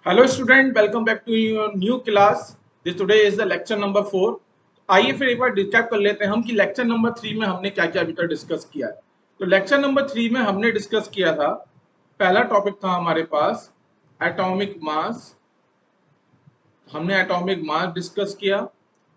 Hello student, welcome back to your new class. This today is the lecture number 4। आइए फिर एक बार discuss कर लेते हैं हम कि लेक्चर नंबर 3 में हमने क्या क्या अभी तक डिस्कस किया है। तो लेक्चर नंबर 3 में हमने डिस्कस किया था, पहला टॉपिक था हमारे पास एटॉमिक मास। हमने एटॉमिक मास डिस्कस किया।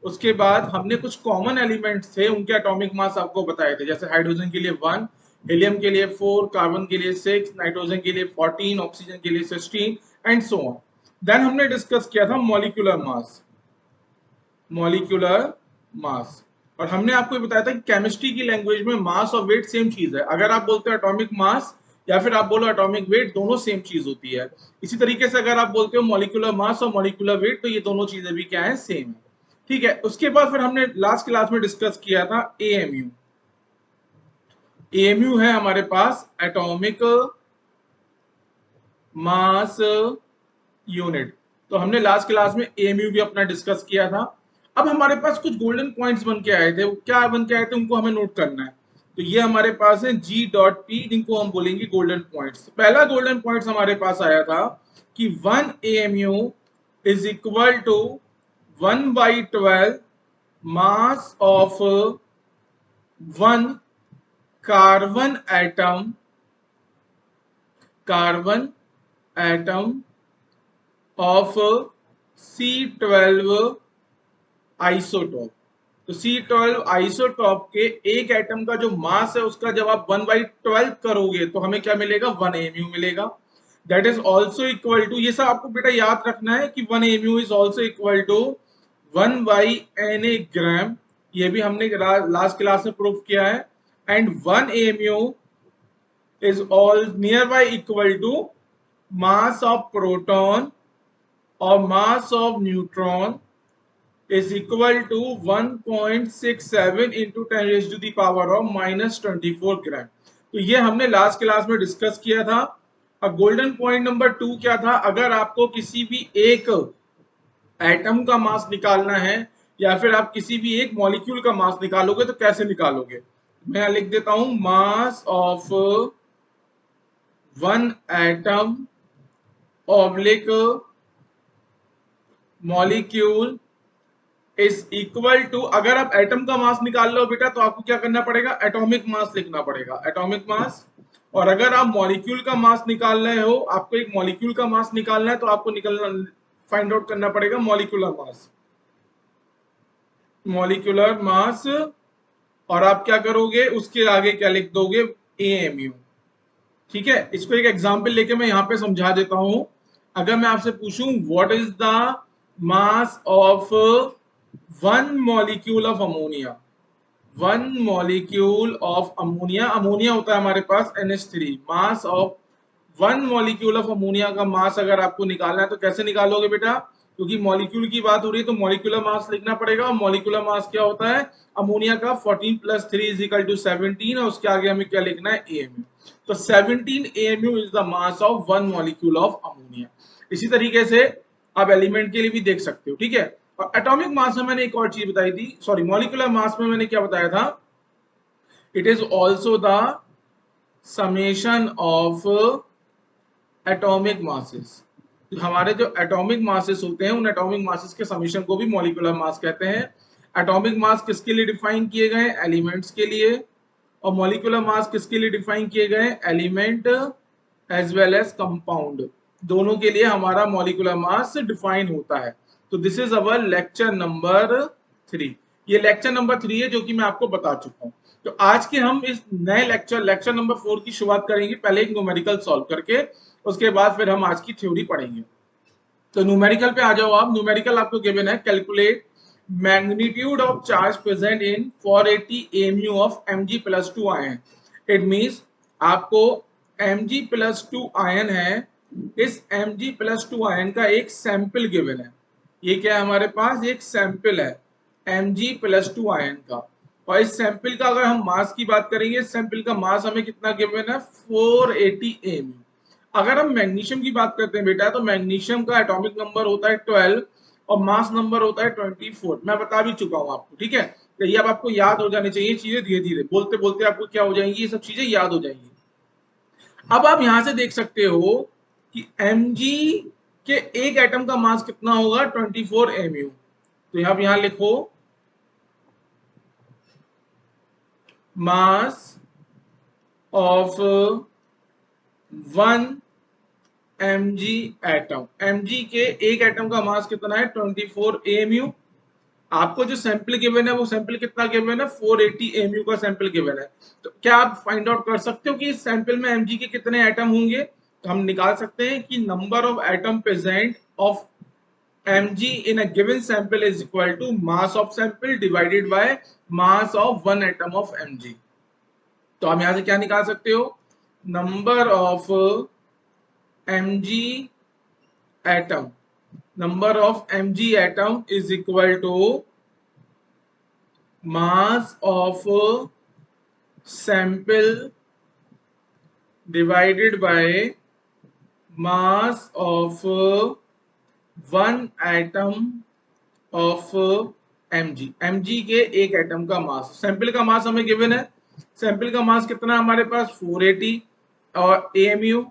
उसके बाद हमने कुछ कॉमन एलिमेंट्स थे, उनके एटॉमिक मास आपको बताए थे, जैसे हाइड्रोजन के लिए 1, हीलियम के लिए 4, कार्बन के लिए 6, नाइट्रोजन के लिए 14, ऑक्सीजन के लिए 16 एंड सो ऑन। देन हमने डिस्कस किया था मॉलिक्यूलर मास। मॉलिक्यूलर मास और हमने आपको बताया था कि केमिस्ट्री की लैंग्वेज में मास और वेट सेम चीज है। अगर आप बोलते हो एटॉमिक मास या फिर आप बोलो एटॉमिक वेट, दोनों सेम चीज होती है। इसी तरीके से अगर आप बोलते हो मॉलिक्यूलर मास और मॉलिक्यूलर वेट, तो ये दोनों चीजें भी क्या है, सेम है। ठीक है। उसके बाद फिर हमने लास्ट क्लास में डिस्कस किया था एएमयू। एएमयू है हमारे पास एटॉमिक मास यूनिट। तो हमने लास्ट क्लास में एएमयू भी अपना डिस्कस किया था। अब हमारे पास कुछ गोल्डन पॉइंट्स बन के आए थे। वो क्या बन के आए थे, उनको हमें नोट करना है। तो ये हमारे पास है जी डॉट पी, जिनको हम बोलेंगे गोल्डन पॉइंट्स। पहला गोल्डन पॉइंट्स हमारे पास आया था कि 1 AMU is equal to 1/12 mass of 1 carbon atom, carbon atom of C12 isotope. तो C12 आइसोटॉप के एक एटम का जो मास है, उसका जब आप 1/12 करोगे तो हमें क्या मिलेगा, 1 एमयू मिलेगा। That is also equal to, ये सब आपको बेटा याद रखना है कि 1 amu is also equal to 1/Na gram. ये भी हमने लास्ट क्लास में प्रूव किया है। And 1 amu is all near by equal to mass of proton और mass of neutron is equal to 1.67 into 10 raised to the power of -24 ग्राम। तो ये हमने लास्ट क्लास में डिस्कस किया था। अब गोल्डन पॉइंट नंबर 2 क्या था, अगर आपको किसी भी एक एटम का मास निकालना है या फिर आप किसी भी एक मॉलिक्यूल का मास निकालोगे तो कैसे निकालोगे। मैं यहाँ लिख देता हूं, mass of one atom oblique molecule is equal to, अगर आप एटम का मास निकाल लो बेटा तो आपको क्या करना पड़ेगा, एटॉमिक मास लिखना पड़ेगा, एटॉमिक मास। और अगर आप मॉलिक्यूल का मास निकाल रहे हो, आपको एक मॉलिक्यूल का मास निकालना है, तो आपको निकलना फाइंड आउट करना पड़ेगा मॉलिक्यूलर मास, मॉलिक्यूलर मास। और आप क्या करोगे, उसके आगे क्या लिख दोगे, एएमयू। ठीक है। इसको एक एग्जांपल लेके मैं यहाँ पे समझा देता हूं। अगर मैं आपसे पूछूं what is the mass of 1 molecule of ammonia, 1 molecule of ammonia, ammonia होता है हमारे पास NH3, mass of 1 molecule of ammonia का मास अगर आपको निकालना है तो कैसे निकालोगे बेटा, क्योंकि मॉलिक्यूल की बात हो रही है तो मॉलिक्यूलर मास लिखना पड़ेगा। और मॉलिक्यूलर मास क्या होता है, अमोनिया का 14 + 3 = 17, और उसके आगे हमें क्या लिखना है, एएमयू। तो 17 AMU is the mass of 1 molecule of ammonia. इसी तरीके से आप एलिमेंट के लिए भी देख सकते हो। ठीक है। और एटॉमिक मास में मैंने एक और चीज बताई थी, सॉरी मॉलिक्यूलर मास में मैंने क्या बताया था, it is also the summation of atomic masses. हमारे जो एटॉमिक मासेस होते हैं, उन एटॉमिक मासेस के समेशन को भी मॉलिक्यूलर मास कहते हैं। एटॉमिक मास किसके लिए डिफाइन किए गए, एलिमेंट्स के लिए। और मॉलिक्यूलर मास किसके लिए डिफाइन किए गए, element as well as compound, दोनों के लिए हमारा मॉलिक्यूलर मास डिफाइन होता है। तो this is our lecture number 3। ये लेक्चर नंबर 3 है जो कि मैं आपको बता चुका हूं। तो आज के हम इस नए लेक्चर नंबर 4 की शुरुआत करेंगे, पहले एक न्यूमेरिकल सॉल्व करके, उसके बाद फिर हम आज की थ्योरी पढ़ेंगे। तो न्यूमेरिकल पे आ जाओ आप। न्यूमेरिकल आपको गिवन है, calculate magnitude of charge present in 480 MU of Mg+2 ion. It means आपको Mg+2 आयन है, इस Mg+2 आयन का एक सैंपल गिवन है। ये क्या है हमारे पास, एक सैंपल है Mg+2 आयन का। और इस सैंपल का अगर हम मास की बात करेंगे, इस सैंपल का मास हमें कितना गिवन है, 480 एमयू। अगर हम मैग्नीशियम की बात करते हैं बेटा, तो मैग्नीशियम का एटॉमिक नंबर होता है 12 और मास नंबर होता है 24। मैं बता भी चुका हूं आपको। ठीक है। तो ये अब आपको याद हो जानी चाहिए चीजें, धीरे धीरे बोलते बोलते आपको क्या हो जाएंगी, ये सब चीजें याद हो जाएंगी। अब आप यहां से देख सकते हो कि Mg कि एक एटम का मास कितना होगा 24 mu। तो आप यहां लिखो मास ऑफ 1 mg एटम। mg के एक एटम का मास कितना है 24 mu। आपको जो सैंपल गिवन है वो सैंपल कितना गिवन है 480 mu का सैंपल गिवन है। तो क्या आप फाइंड आउट कर सकते हो कि इस सैंपल में mg के कितने एटम होंगे? तो हम निकाल सकते हैं कि number of atom present of mg in a given sample is equal to mass of sample divided by mass of one atom of mg। तो हम यहां से क्या निकाल सकते हो? Number of mg atom, number of mg atom is equal to mass of sample divided by mass of one atom of mg। mg के एक एटम का मास, सैंपल का मास हमें गिवन है। सैंपल का मास कितना है हमारे पास 480 और amu,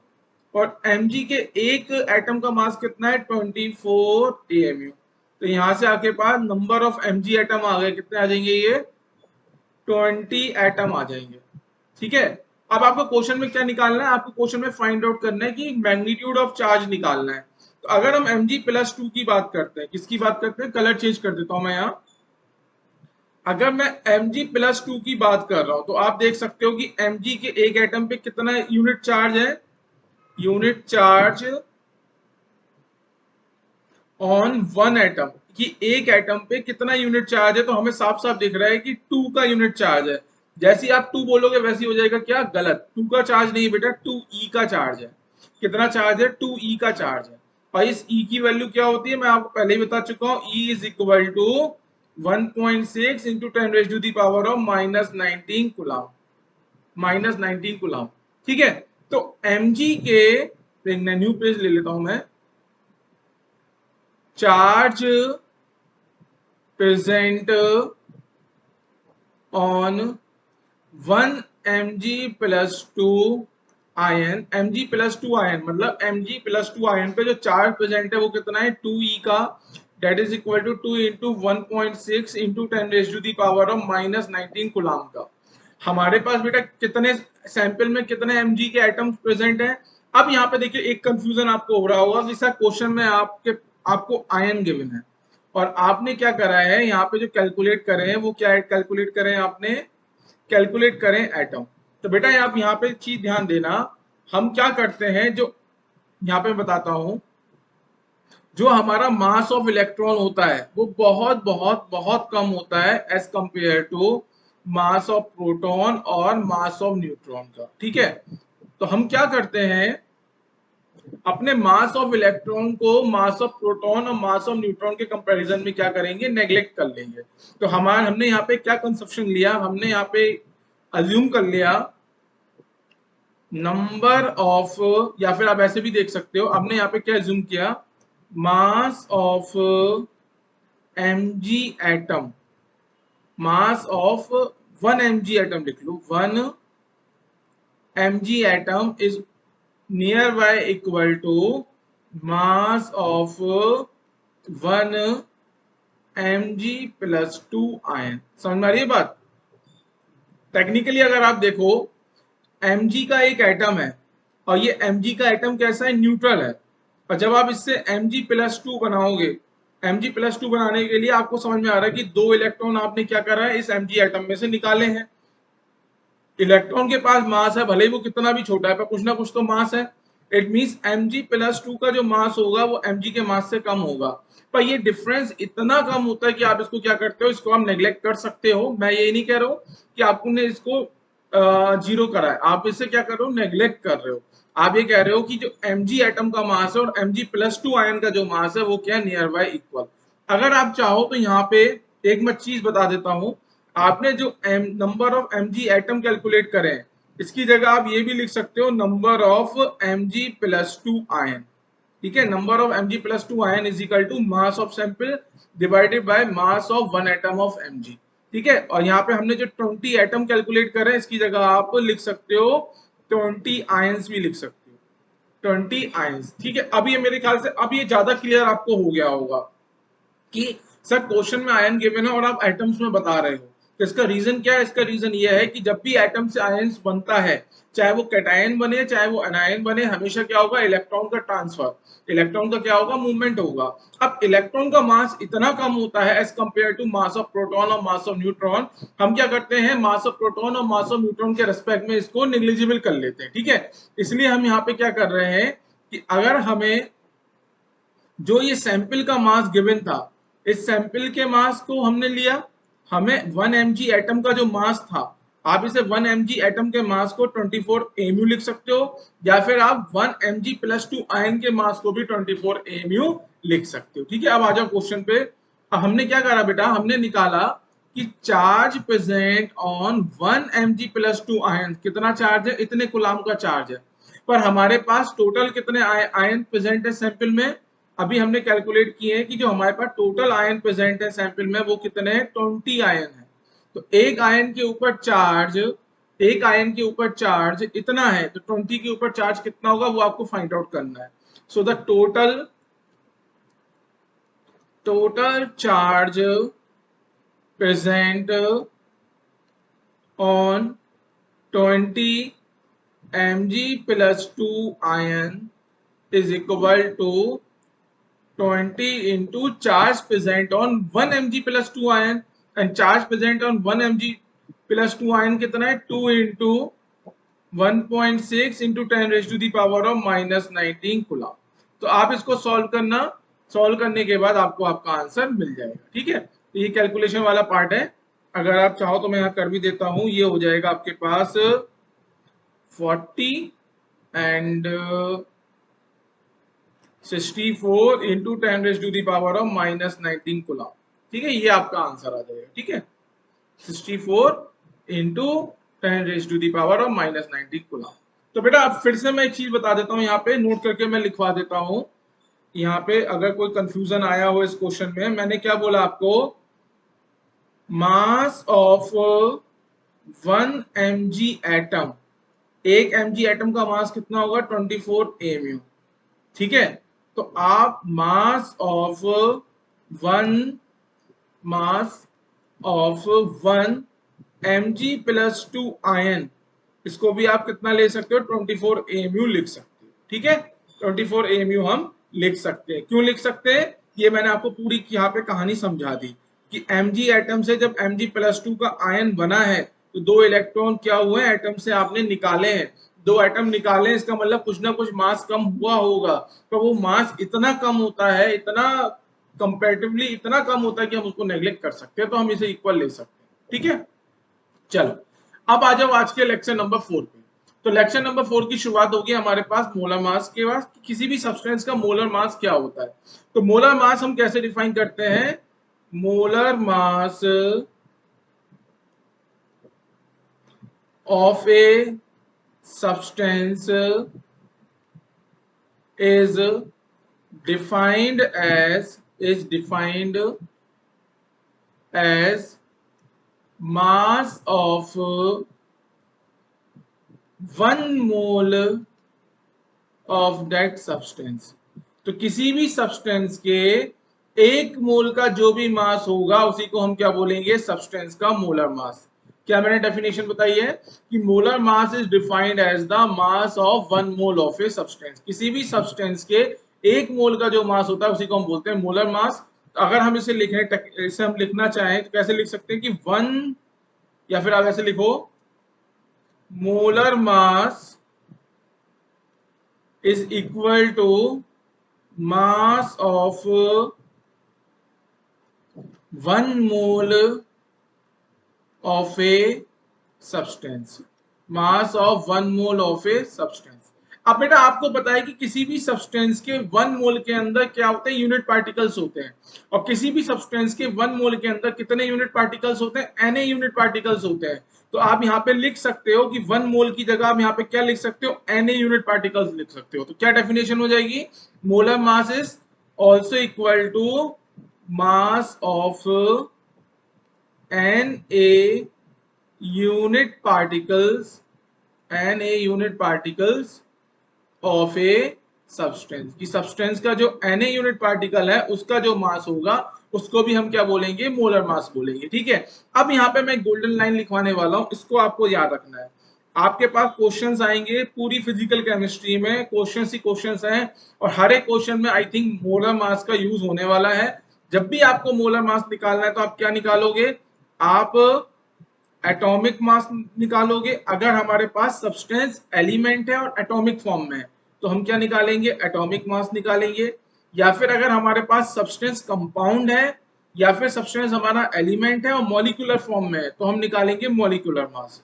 और mg के एक एटम का मास कितना है 24 amu। तो यहां से आपके पास नंबर ऑफ mg एटम आ गए, कितने आ जाएंगे ये 20 एटम आ जाएंगे। ठीक है, अब आपको क्वेश्चन में क्या निकालना है? आपको क्वेश्चन में फाइंड आउट करना है कि मैग्नीट्यूड ऑफ चार्ज निकालना है। तो अगर हम mg+2 की बात करते हैं, किसकी बात करते हैं, कलर चेंज कर देता हूं मैं यहाँ। अगर मैं mg+2 की बात कर रहा हूं तो आप देख सकते हो कि mg के एक एटम पे कितना यूनिट चार्ज है, unit charge on one atom, कि एक एटम पे कितना यूनिट चार्ज है। तो हमें साफ साफ दिख रहा है कि 2 का यूनिट चार्ज है। जैसे ही आप 2 बोलोगे वैसे ही हो जाएगा क्या, गलत। 2 का चार्ज नहीं बेटा, 2e का चार्ज है। कितना चार्ज है, 2e का चार्ज है। और इस e की वैल्यू क्या होती है मैं आपको पहले ही बता चुका हूं, e is equal to 1.6 into 10⁻⁻19 coulomb, -19 coulomb. ठीक है, तो mg के न्यू पेज ले लेता हूं मैं, charge present on 1 mg+2 ion, mg+2 ion मतलब mg+2 आयन पे जो चार्ज प्रेजेंट है वो कितना है 2e का, that is equal to 2 into 1.6 into 10⁻⁻19 coulomb का। हमारे पास बेटा कितने सैंपल में कितने mg के एटम्स प्रेजेंट हैं? अब यहाँ पे देखिए एक कंफ्यूजन आपको हो रहा होगा कि सर क्वेश्चन में आपको आयन गिवन है और आपने क्या करा है यहाँ पे जो कैलकुलेट करे हैं वो क्या कैलकुलेट करें आपने, कैलकुलेट करें एटम। तो बेटा आप यहाँ पे चीज ध्यान देना, हम क्या करते हैं, जो यहाँ पे बताता हूं, जो हमारा मास ऑफ इलेक्ट्रॉन होता है वो बहुत बहुत बहुत कम होता है as compare to mass of proton और मास ऑफ न्यूट्रॉन का। ठीक है, तो हम क्या करते हैं, अपने मास ऑफ इलेक्ट्रॉन को मास ऑफ प्रोटॉन और मास ऑफ न्यूट्रॉन के कंपैरिजन में क्या करेंगे, नेग्लेक्ट कर लेंगे। तो हमने यहाँ पे क्या कंसेप्शन लिया, हमने यहाँ पे अज्यूम कर लिया नंबर ऑफ, या फिर आप ऐसे भी देख सकते हो, हमने यहाँ पे क्या अज्यूम किया, mass of mg atom, mass of 1 mg atom लिख लो, 1 mg atom is near by equal to mass of 1 mg+2 ion. समझ में आ रही है बात? टेक्निकली अगर आप देखो mg का एक एटम है और ये mg का एटम कैसा है, न्यूट्रल है। और जब आप इससे mg+2 बनाओगे, mg+2 बनाने के लिए आपको समझ में आ रहा है कि 2 इलेक्ट्रॉन आपने क्या करा है, इस mg एटम में से निकाले हैं। इलेक्ट्रॉन के पास मास है, भले ही वो कितना भी छोटा है पर कुछ ना कुछ तो मास है। इट मींस mg+2 का जो मास होगा वो mg के मास से कम होगा। पर ये डिफरेंस इतना कम होता है कि आप इसको क्या करते हो, इसको आप नेग्लेक्ट कर सकते हो। मैं ये नहीं कह रहा हूं कि आपने इसको जीरो करा है, आप इससे क्या कर रहे हो, नेग्लेक्ट कर रहे हो। आप ये कह रहे हो कि जो mg एटम का मास है और mg+2 आयन का जो मास है वो क्या, नियर बाय इक्वल। अगर आप चाहो तो यहाँ पे एक मैं चीज बता देता हूं, आपने जो number of mg atom calculate करें, इसकी जगह आप ये भी लिख सकते हो नंबर ऑफ mg+2 आयन। ठीक है, number of mg+2 ion is equal to mass of sample divided by mass of one atom of mg। ठीक है, और यहाँ पे हमने जो 20 एटम कैलकुलेट करे इसकी जगह आप लिख सकते हो 20 आयंस भी लिख सकते हो। 20 आयंस। ठीक है, अब ये मेरे ख्याल से अब ये ज्यादा क्लियर आपको हो गया होगा कि सर क्वेश्चन में आयन गिवन है और आप एटम्स में बता रहे हो। तो इसका रीजन क्या है? इसका रीजन ये है कि जब भी एटम से आयंस बनता है, चाहे वो कैटायन बने चाहे वो एनायन बने, हमेशा क्या होगा? इलेक्ट्रॉन का ट्रांसफर, इलेक्ट्रॉन का क्या होगा? मूवमेंट होगा। अब इलेक्ट्रॉन का मास इतना कम होता है as compare to mass of proton और मास ऑफ न्यूट्रॉन, हम क्या करते हैं? मास ऑफ प्रोटॉन और मास ऑफ न्यूट्रॉन के रेस्पेक्ट में इसको निग्लिजिबल कर लेते हैं। ठीक है, इसलिए हम यहाँ पे क्या कर रहे हैं कि अगर हमें जो ये सैंपल का मास गिवन था, इस सैंपल के मास को हमने लिया, हमें 1 mg एटम का जो मास था, आप इसे 1 mg एटम के मास को 24 mu लिख सकते हो, या फिर आप 1 mg प्लस 2 आयन के मास को भी 24 mu लिख सकते हो। ठीक है, अब आ जाओ क्वेश्चन पे। अब हमने क्या करा बेटा? हमने निकाला कि charge present on 1 mg plus 2 ion, कितना चार्ज है? इतने कूलम का चार्ज है। पर हमारे पास टोटल कितने आयन प्रेजेंट है सैंपल में? अभी हमने कैलकुलेट किए हैं कि जो हमारे पास टोटल आयन प्रेजेंट है सैंपल में वो कितने हैं? 20 आयन है। तो एक आयन के ऊपर चार्ज, एक आयन के ऊपर चार्ज इतना है, तो 20 के ऊपर चार्ज कितना होगा वो आपको फाइंड आउट करना है। So the total charge present on 20 mg plus 2 ion is equal to 20 into charge present on 1 mg plus 2 ion, and charge present on 1 mg plus 2 ion कितना है? 2 into 1.6 into 10 raised to the power of minus 19 coulomb. तो आप इसको solve करना, solve करने के बाद आपको आपका आंसर मिल जाएगा। ठीक है, तो ये कैलकुलेशन वाला पार्ट है। अगर आप चाहो तो मैं यहाँ कर भी देता हूँ। ये हो जाएगा आपके पास 40 and 64 into 10 raised to the power of minus 19 coulomb. ठीक है, ये आपका आंसर आ जाएगा। ठीक है, 64 into 10 raised to the power of minus 19 coulomb. तो बेटा अब फिर से मैं एक चीज बता देता हूँ, यहाँ पे नोट करके मैं लिखवा देता हूँ। यहाँ पे अगर कोई कंफ्यूजन आया हो इस क्वेश्चन में, मैंने क्या बोला आपको? मास ऑफ 1 mg एटम, एक mg एटम का मास कितना होगा? 24 mu। ठीक है, तो आप मास of one mg plus 2 ion, इसको भी आप कितना ले सकते हो? 24 mu लिख सकते हो। ठीक है, 24 mu हम लिख सकते हैं। क्यों लिख सकते हैं? ये मैंने आपको पूरी यहाँ पे कहानी समझा दी कि mg एटम से जब mg प्लस 2 का आयन बना है तो दो इलेक्ट्रॉन क्या हुए? एटम से आपने निकाले हैं, दो एटम निकाले, इसका मतलब कुछ ना कुछ मास कम हुआ होगा। तो वो मास इतना कम होता है, इतना कंपैरेटिवली इतना कम होता है कि हम उसको नेग्लेक्ट कर सकते हैं, तो हम इसे इक्वल ले सकते हैं। ठीक है, चलो अब आ जाओ आज के लेक्चर नंबर 4 पे। तो लेक्चर नंबर 4 की शुरुआत होगी हमारे पास मोलर मास के पास, किसी भी सब्सटेंस का मोलर मास क्या होता है। तो मोलर मास हम कैसे डिफाइन करते हैं? Molar mass of a substance is defined as mass of 1 mole of that substance। तो किसी भी सब्सटेंस के एक मोल का जो भी मास होगा उसी को हम क्या बोलेंगे? सब्सटेंस का मोलर मास। क्या मैंने डेफिनेशन बताई है कि molar mass is defined as the mass of 1 mole of a substance. किसी भी सब्सटेंस के एक मोल का जो मास होता है उसी को हम बोलते हैं मोलर मास। अगर हम इसे इसे हम लिखना चाहें तो कैसे लिख सकते हैं कि 1, या फिर आप ऐसे लिखो molar mass is equal to mass of 1 mole of a substance। mass of 1 mole of a substance। अब बेटा आपको पता है कि किसी भी सब्सटेंस के 1 मोल के अंदर क्या होते हैं? यूनिट पार्टिकल्स होते हैं। और किसी भी सब्सटेंस के 1 मोल के अंदर कितने यूनिट पार्टिकल्स होते हैं? Na यूनिट पार्टिकल्स होते हैं। तो आप यहाँ पे लिख सकते हो कि 1 मोल की जगह आप यहाँ पे क्या लिख सकते हो? Na यूनिट पार्टिकल्स लिख सकते हो। तो क्या डेफिनेशन हो जाएगी? Molar mass is also equal to mass of Na unit particles of a substance, कि सब्सटेंस का जो Na यूनिट पार्टिकल है उसका जो मास होगा उसको भी हम क्या बोलेंगे, मोलर मास बोलेंगे। ठीक है, अब यहाँ पे मैं गोल्डन लाइन लिखवाने वाला हूं, इसको आपको याद रखना है। आपके पास क्वेश्चंस आएंगे पूरी फिजिकल केमिस्ट्री में, क्वेश्चंस ही क्वेश्चंस हैं, और हर एक क्वेश्चन में आई थिंक मोलर मास का यूज होने वाला है। जब भी आपको मोलर मास निकालना है तो आप क्या निकालोगे, आप एटॉमिक मास निकालोगे। अगर हमारे पास सब्सटेंस एलिमेंट है और एटॉमिक फॉर्म में है तो हम क्या निकालेंगे, एटॉमिक मास निकालेंगे। या फिर अगर हमारे पास सब्सटेंस कंपाउंड है या फिर सब्सटेंस हमारा एलिमेंट है और मॉलिक्यूलर फॉर्म में है तो हम निकालेंगे मॉलिक्यूलर मास।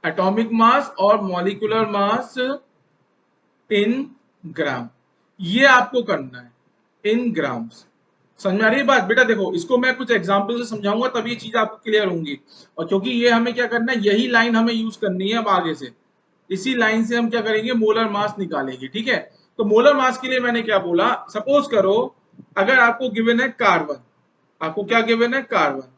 एटॉमिक मास और मॉलिक्यूलर मास इन ग्राम, ये आपको करना है इन ग्राम्स। समझ में आ रही है बात बेटा? देखो इसको मैं कुछ एग्जांपल से समझाऊंगा तब ये चीज आपको क्लियर होंगी। और क्योंकि ये हमें क्या करना है, यही लाइन हमें यूज करनी है अब आगे से, इसी लाइन से हम क्या करेंगे, मोलर मास निकालेंगे। ठीक है, तो मोलर मास के लिए मैंने क्या बोला, सपोज करो अगर आपको गिवन है कार्बन, आपको क्या गिवन है, कार्बन।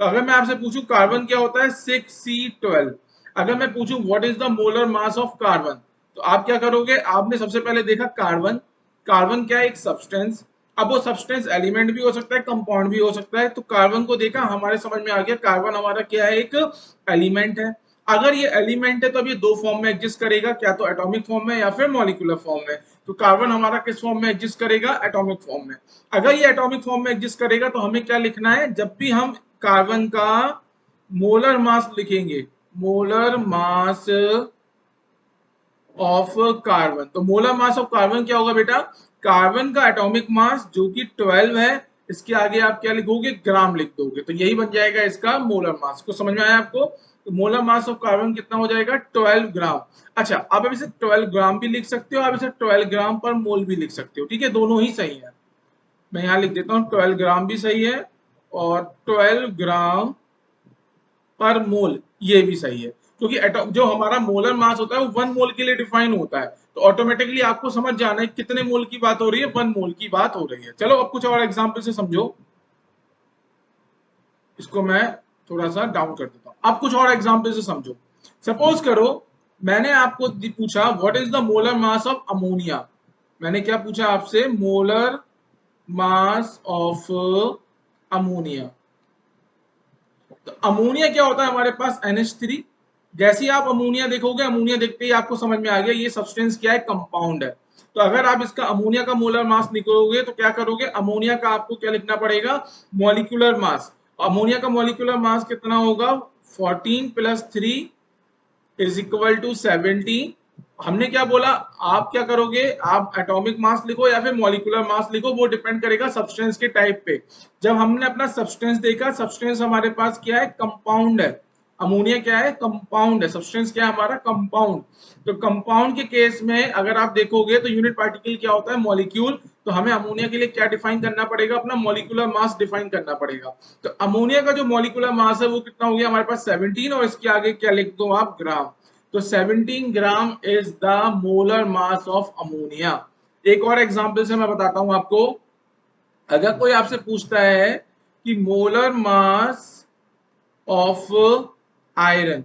तो अगर मैं आपसे पूछूं कार्बन क्या होता है, 6C12। अगर मैं पूछूं what is the molar mass of carbon, तो आप क्या करोगे, आपने सबसे पहले देखा कार्बन, कार्बन क्या है, एक सब्सटेंस। अब वो सब्सटेंस एलिमेंट भी हो सकता है, कंपाउंड भी हो सकता है। तो कार्बन को देखा, हमारे समझ में आ गया कार्बन हमारा क्या है, एक एलिमेंट है। अगर ये एलिमेंट है तो अब ये दो फॉर्म में एग्जिस्ट करेगा, क्या तो एटॉमिक फॉर्म में या फिर मॉलिक्यूलर फॉर्म में। तो कार्बन हमारा किस फॉर्म में एग्जिस्ट करेगा, एटॉमिक फॉर्म में। अगर ये एटॉमिक फॉर्म में एग्जिस्ट करेगा तो हमें क्या लिखना है, जब भी हम कार्बन का मोलर मास लिखेंगे, मोलर मास ऑफ कार्बन, तो मोलर मास ऑफ कार्बन क्या होगा बेटा, कार्बन का एटॉमिक मास जो कि 12 है, इसके आगे आप क्या लिखोगे, ग्राम लिख दोगे, तो यही बन जाएगा इसका मोलर मास। को समझ में आया आपको? तो मोलर मास ऑफ कार्बन कितना हो जाएगा, 12 ग्राम। अच्छा, आप इसे 12 ग्राम भी लिख सकते हो, आप इसे 12 ग्राम पर मोल भी लिख सकते हो। ठीक है, दोनों ही सही है। मैं यहाँ लिख देता हूँ 12 ग्राम भी सही है और 12 ग्राम पर मोल ये भी सही है, क्योंकि जो हमारा मोलर मास होता है वो 1 मोल के लिए डिफाइन होता है। तो ऑटोमेटिकली आपको समझ जाना है कितने मोल की बात हो रही है, 1 मोल की बात हो रही है। चलो अब कुछ और एग्जांपल से समझो, इसको मैं थोड़ा सा डाउन कर देता हूँ। अब कुछ और एग्जांपल से समझो। सपोज करो मैंने आपको पूछा what is the molar mass of ammonia. मैंने क्या पूछा आपसे, मोलर मास ऑफ अमोनिया। तो अमोनिया क्या होता है हमारे पास, NH3। जैसे ही आप अमोनिया देखोगे, अमोनिया देखते ही आपको समझ में आ गया ये सब्सटेंस क्या है, कंपाउंड है। तो अगर आप इसका अमोनिया का मोलर मास निकालोगे तो क्या करोगे, अमोनिया का आपको क्या लिखना पड़ेगा, मॉलिक्यूलर मास। अमोनिया का मॉलिक्यूलर मास कितना होगा, 14 + 3 = 17। हमने क्या बोला, आप क्या करोगे, आप एटॉमिक मास लिखो या फिर मॉलिक्यूलर मास लिखो, वो डिपेंड करेगा सब्सटेंस के टाइप पे। जब हमने अपना सब्सटेंस देखा, सब्सटेंस हमारे पास क्या है, कंपाउंड है। अमोनिया क्या है, कंपाउंड है। सब्सटेंस क्या है हमारा, कंपाउंड। तो कंपाउंड के केस में अगर आप देखोगे तो यूनिट पार्टिकल क्या होता है, मॉलिक्यूल। तो हमें अमोनिया के लिए क्या डिफाइन करना पड़ेगा, अपना मॉलिक्यूलर मास डिफाइन करना पड़ेगा। तो अमोनिया का जो मॉलिक्यूलर मास है वो कितना हो गया हमारे पास, 17, और इसके आगे क्या लिख दो आप, ग्राम। तो 17 gram is the molar mass of ammonia. एक और एग्जांपल से मैं बताता हूं आपको। अगर कोई आपसे पूछता है कि molar mass of iron,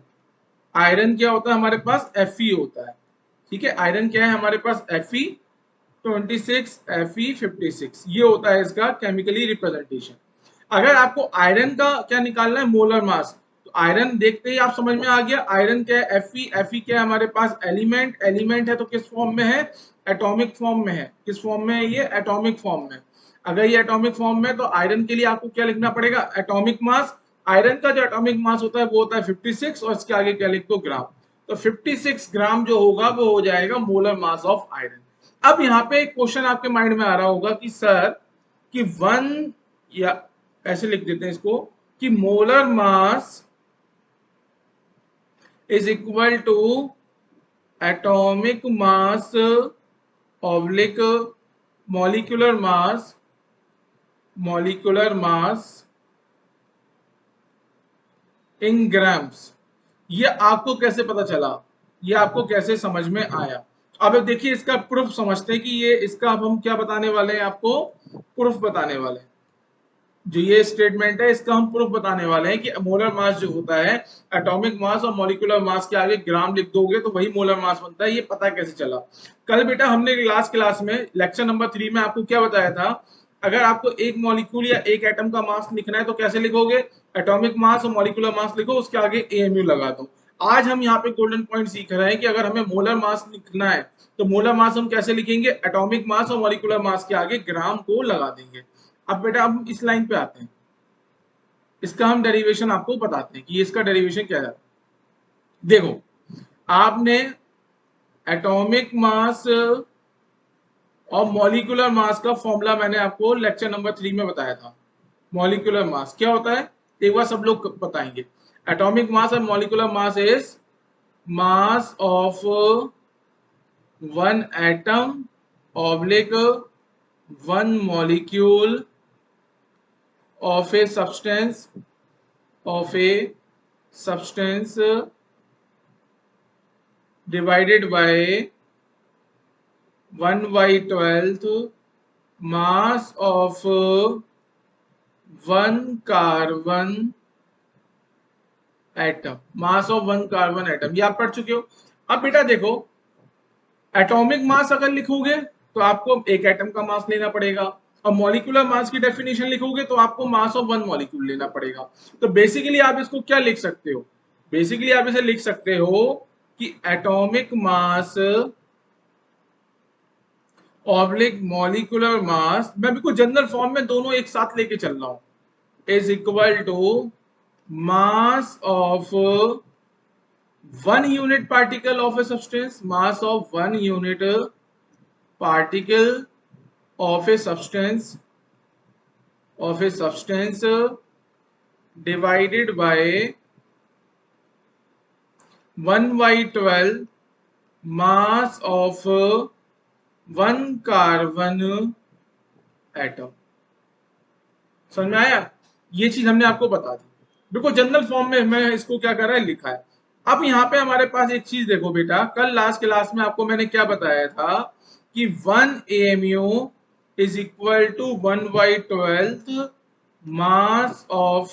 iron क्या होता है हमारे पास, Fe होता है। ठीक है, आयरन क्या है हमारे पास, Fe26 Fe56, ये होता है इसका केमिकली रिप्रेजेंटेशन। अगर आपको आयरन का क्या निकालना है, मोलर मास, तो आयरन देखते ही आप समझ में आ गया, आयरन क्या है, Fe क्या है हमारे पास, एलिमेंट, एलिमेंट है तो किस फॉर्म में है, एटॉमिक फॉर्म में है। किस फॉर्म में है ये, एटॉमिक फॉर्म में। अगर ये एटॉमिक फॉर्म में, तो आयरन के लिए आपको क्या लिखना पड़ेगा, एटॉमिक मास। आयरन का जो एटॉमिक मास होता है वो होता है 56, और इसके आगे क्या लिख दो, ग्राम। तो 56 ग्राम जो होगा वो हो जाएगा मोलर मास ऑफ आयरन। अब यहाँ पे एक क्वेश्चन आपके माइंड में आ रहा होगा कि सर, कि 1, या ऐसे लिख देते हैं इसको, कि molar mass is equal to atomic mass oblique molecular mass, molecular mass in grams. ये आपको कैसे पता चला, ये आपको कैसे समझ में आया? अब देखिए इसका प्रूफ समझते हैं कि ये इसका अब हम क्या बताने वाले हैं, आपको प्रूफ बताने वाले हैं। जो ये स्टेटमेंट है इसका हम प्रूफ बताने वाले हैं कि मोलर मास जो होता है, एटॉमिक मास और मॉलिक्यूलर मास के आगे ग्राम लिख दोगे तो वही मोलर मास बनता है। ये पता कैसे चला? कल बेटा हमने लास्ट क्लास में लेक्चर नंबर 3 में आपको क्या बताया था? अगर आपको एक मॉलिक्यूल या एक एटम का मास लिखना है तो कैसे लिखोगे? एटॉमिक मास और मॉलिक्यूलर मास लिखो, उसके आगे एएमयू लगा दो। आज हम यहाँ पे गोल्डन पॉइंट सीख रहे हैं कि अगर हमें मोलर मास लिखना है तो मोलर मास हम कैसे लिखेंगे? एटॉमिक मास और मॉलिक्यूलर मास के आगे ग्राम को लगा देंगे। अब बेटा हम इस लाइन पे आते हैं, इसका हम डेरिवेशन आपको बताते हैं कि इसका डेरिवेशन क्या है। देखो, आपने एटॉमिक मास और मॉलिक्यूलर मास का फॉर्मूला मैंने आपको लेक्चर नंबर 3 में बताया था। मॉलिक्यूलर मास क्या होता है एक बार सब लोग बताएंगे। एटॉमिक मास और molecular mass is mass of one atom oblique one molecule of a substance divided by 1/12 mass of one carbon atom. Mass of one carbon atom, ये आप पढ़ चुके हो। अब बेटा देखो, एटॉमिक मास अगर लिखोगे तो आपको एक एटम का मास लेना पड़ेगा, और मॉलिक्यूलर मास की डेफिनेशन लिखोगे तो आपको मास ऑफ वन मॉलिक्यूल लेना पड़ेगा। तो बेसिकली आप इसको क्या लिख सकते हो? बेसिकली आप इसे लिख सकते हो कि एटॉमिक मास ऑब्लिक मॉलिक्यूलर मास, मैं बिल्कुल जनरल फॉर्म में दोनों एक साथ लेके चल रहा हूं, is equal to mass of one unit particle of a substance, mass of one unit particle of a substance divided by 1/12 mass of one carbon atom। समझ में आया? ये चीज हमने आपको बता दी, बिल्कुल जनरल फॉर्म में मैं इसको क्या कर रहा है लिखा है। अब यहाँ पे हमारे पास एक चीज देखो बेटा, कल लास्ट क्लास में आपको मैंने क्या बताया था कि 1 AMU is equal to 1/12 mass of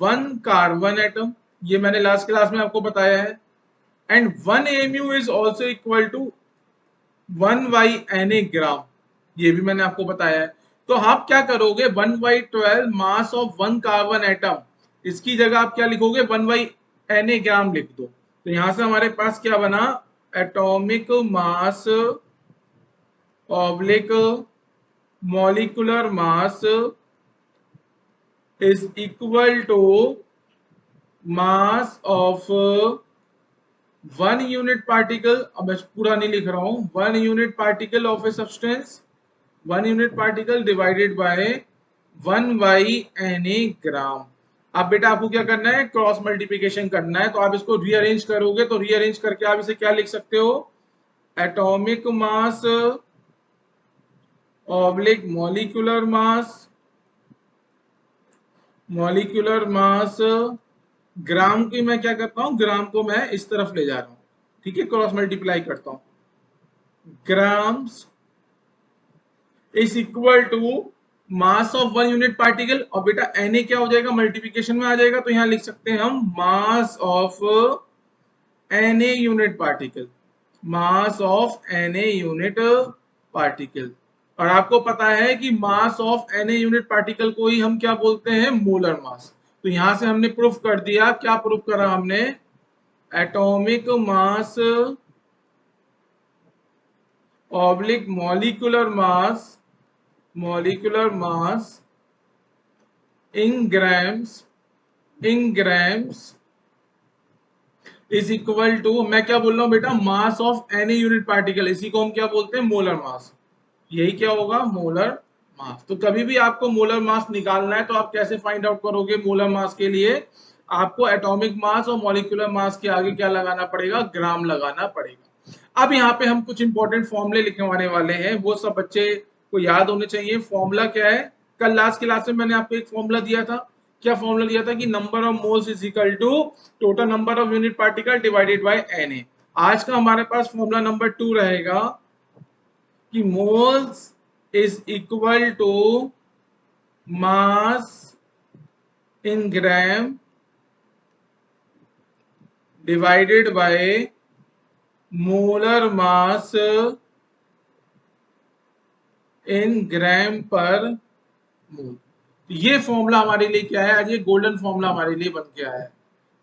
one carbon atom, ये मैंने लास्ट क्लास में आपको बताया है। And 1 AMU is also equal to 1/Na gram, ये भी मैंने आपको बताया है। तो आप क्या करोगे, 1/12 mass of one carbon atom, इसकी जगह आप क्या लिखोगे, 1/Na ग्राम लिख दो। तो यहां से हमारे पास क्या बना, atomic mass oblique molecular mass is equal to mass of one unit particle, अब मैं पूरा नहीं लिख रहा हूं, one unit particle of a substance, one unit particle divided by 1/Na gram. अब बेटा आपको क्या करना है, क्रॉस मल्टीप्लिकेशन करना है। तो आप इसको रीअरेंज करोगे तो रीअरेंज करके आप इसे क्या लिख सकते हो, atomic mass oblique molecular mass gram की मैं क्या करता हूं, ग्राम को मैं इस तरफ ले जा रहा हूं, ठीक है, क्रॉस मल्टीप्लाई करता हूं, grams is equal to mass of one unit particle. और बेटा Na क्या हो जाएगा, मल्टीप्लिकेशन में आ जाएगा, तो यहां लिख सकते हैं हम मास of Na unit particle, mass of Na unit particle. और आपको पता है कि मास ऑफ Na यूनिट पार्टिकल को ही हम क्या बोलते हैं, मोलर मास। तो यहां से हमने प्रूफ कर दिया, क्या प्रूफ करा हमने, atomic mass oblique molecular mass in grams is equal to, मैं क्या बोल रहा हूं बेटा, mass of any unit particle, इसी को हम क्या बोलते हैं, मोलर मास। यही क्या होगा, मोलर मास। तो कभी भी आपको मोलर मास निकालना है तो आप कैसे फाइंड आउट करोगे, मोलर मास के लिए आपको एटॉमिक मास और मॉलिक्यूलर मास के आगे क्या लगाना पड़ेगा, ग्राम लगाना पड़ेगा। अब यहाँ पे हम कुछ इंपॉर्टेंट फॉर्मूले लिखने वाले हैं, वो सब बच्चे को याद होने चाहिए। फॉर्मूला क्या है, कल लास्ट क्लास में मैंने आपको एक फॉर्मूला दिया था, क्या फॉर्मूला दिया था कि number of moles is equal to total number of unit particle divided by Na। आज का हमारे पास फॉर्मूला नंबर 2 रहेगा कि moles is equal to mass in gram divided by molar mass in gram per mole. ये formula हमारे लिए क्या है, आज ये गोल्डन फॉर्मूला हमारे लिए बन के आया है।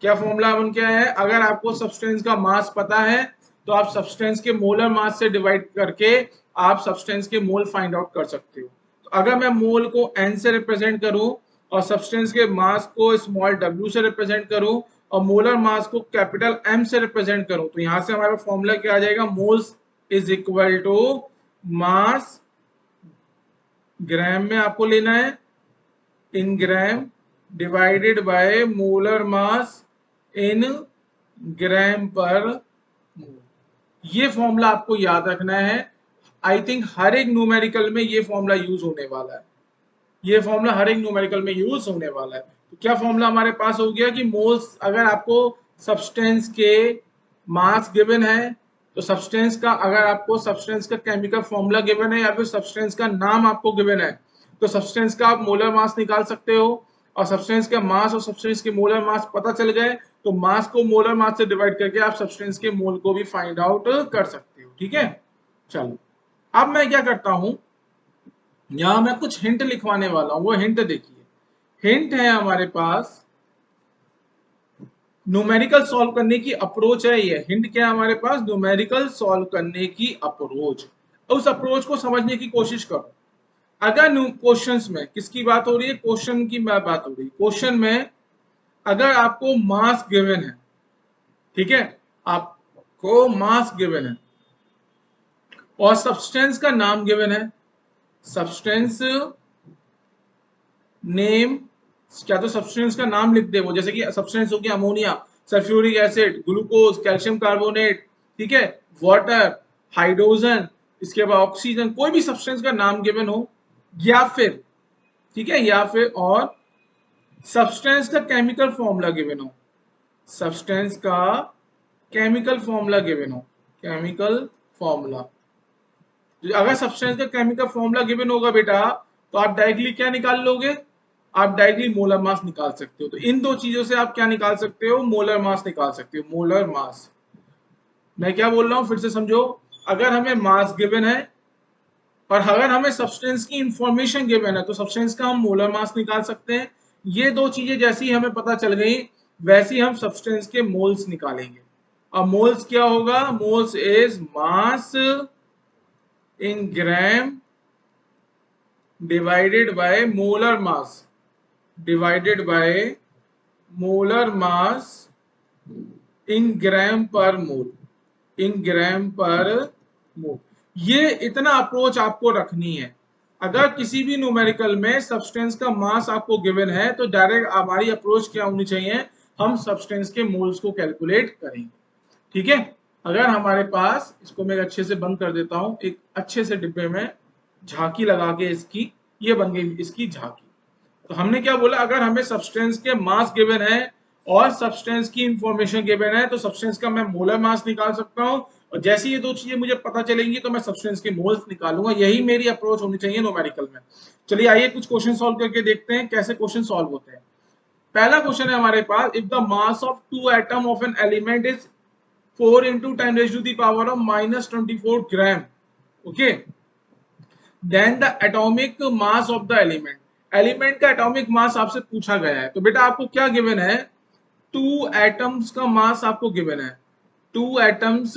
क्या फॉर्मूला बन के आया है, अगर आपको सब्सटेंस का मास पता है तो आप सब्सटेंस के मोलर मास से डिवाइड करके आप सब्सटेंस के मोल फाइंड आउट कर सकते हो। तो अगर मैं मोल को n से रिप्रेजेंट करूं और सब्सटेंस के मास को स्मॉल w से रिप्रेजेंट करूं और मोलर मास को कैपिटल M से रिप्रेजेंट करूं, तो यहां से हमारा फॉर्मूला क्या आ जाएगा, moles is equal to mass, gram में आपको लेना है, in gram divided by molar mass in gram per mole. ये फॉर्मूला आपको याद रखना है। आई थिंक हर एक न्यूमेरिकल में ये फॉर्मूला यूज होने वाला है। ये फॉर्मूला हर एक न्यूमेरिकल में यूज होने वाला है। तो क्या फॉर्मूला हमारे पास हो गया कि मोल्स, अगर आपको सब्सटेंस के मास गिवन है तो सब्सटेंस का, अगर आपको सब्सटेंस का केमिकल फॉर्मूला गिवन है या फिर सब्सटेंस का नाम आपको गिवन है तो सब्सटेंस का आप मोलर मास निकाल सकते हो। और सब्सटेंस का मास और सब्सटेंस के मोलर मास पता चल गए तो मास को मोलर मास से डिवाइड करके आप सब्सटेंस के मोल को भी फाइंड आउट कर सकते हो। ठीक है, चलो अब मैं क्या करता हूं, यहां मैं कुछ हिंट लिखवाने वाला हूं। वो हिंट देखिए, हिंट है हमारे पास, न्यूमेरिकल सॉल्व करने की अप्रोच है। ये हिंट क्या है हमारे पास, न्यूमेरिकल सॉल्व करने की अप्रोच। उस अप्रोच को समझने की कोशिश करो। अगर क्वेश्चंस में किसकी बात हो रही है, क्वेश्चन की बात हो रही है। क्वेश्चन में अगर आपको मास गिवन है, ठीक है, आपको मास गिवन है और सब्सटेंस का नाम गिवन है, सब्सटेंस नेम, क्या तो सब्सटेंस का नाम लिख दे वो, जैसे कि सब्सटेंस हो गया ammonia, sulphuric acid, glucose, calcium carbonate, ठीक है, वाटर, हाइड्रोजन, इसके बाद ऑक्सीजन, कोई भी सब्सटेंस का नाम गिवन हो, या फिर, ठीक है, या फिर और सब्सटेंस का केमिकल फॉर्मूला गिवन हो, सब्सटेंस का केमिकल फॉर्मूला गिवन हो, केमिकल फॉर्मूला। अगर सब्सटेंस का केमिकल फॉर्मूला गिवन होगा बेटा तो आप डायरेक्टली क्या निकाल लोगे, आप डायरेक्टली मोलर मास निकाल सकते हो। तो इन दो चीजों से आप क्या निकाल सकते हो, मोलर मास निकाल सकते हो, मोलर मास। मैं क्या बोल रहा हूं फिर से समझो, अगर हमें मास गिवन है और अगर हमें सब्सटेंस की इंफॉर्मेशन गिवन है तो सब्सटेंस का हम मोलर मास निकाल सकते हैं। ये दो चीजें जैसी हमें पता चल गई वैसी हम सब्सटेंस के मोल्स निकालेंगे। अब मोल्स क्या होगा, moles is mass in gram divided by molar mass, divided by molar mass in gram per mole, in gram per mole। ये इतना अप्रोच आपको रखनी है। अगर किसी भी न्यूमेरिकल में सब्सटेंस का मास आपको गिवन है तो डायरेक्ट हमारी अप्रोच क्या होनी चाहिए, हम सब्सटेंस के मोल्स को कैलकुलेट करेंगे। ठीक है, अगर हमारे पास, इसको मैं अच्छे से बंद कर देता हूं, एक अच्छे से डिब्बे में झांकी लगा के इसकी, ये बन गई इसकी झांकी। तो हमने क्या बोला, अगर हमें सब्सटेंस के मास गिवन है और सब्सटेंस की इंफॉर्मेशन गिवन है तो सब्सटेंस का मैं मोलर मास निकाल सकता हूं और जैसी ये दो चीजें मुझे पता चलेंगी तो मैं सब्सटेंस के मोल्स निकालूंगा। यही मेरी अप्रोच होनी चाहिए न्यूमेरिकल में। चलिए आइए कुछ क्वेश्चन सॉल्व करके देखते हैं कैसे क्वेश्चन सॉल्व होते हैं। पहला क्वेश्चन है हमारे पास, if the mass of two atom of an element is 4 into 10 raised to the power of minus 24 gram, okay, then the atomic mass of the element, element का एटॉमिक मास आपसे पूछा गया है। तो बेटा आपको क्या गिवन है, टू एटम्स का मास आपको गिवन है, टू एटम्स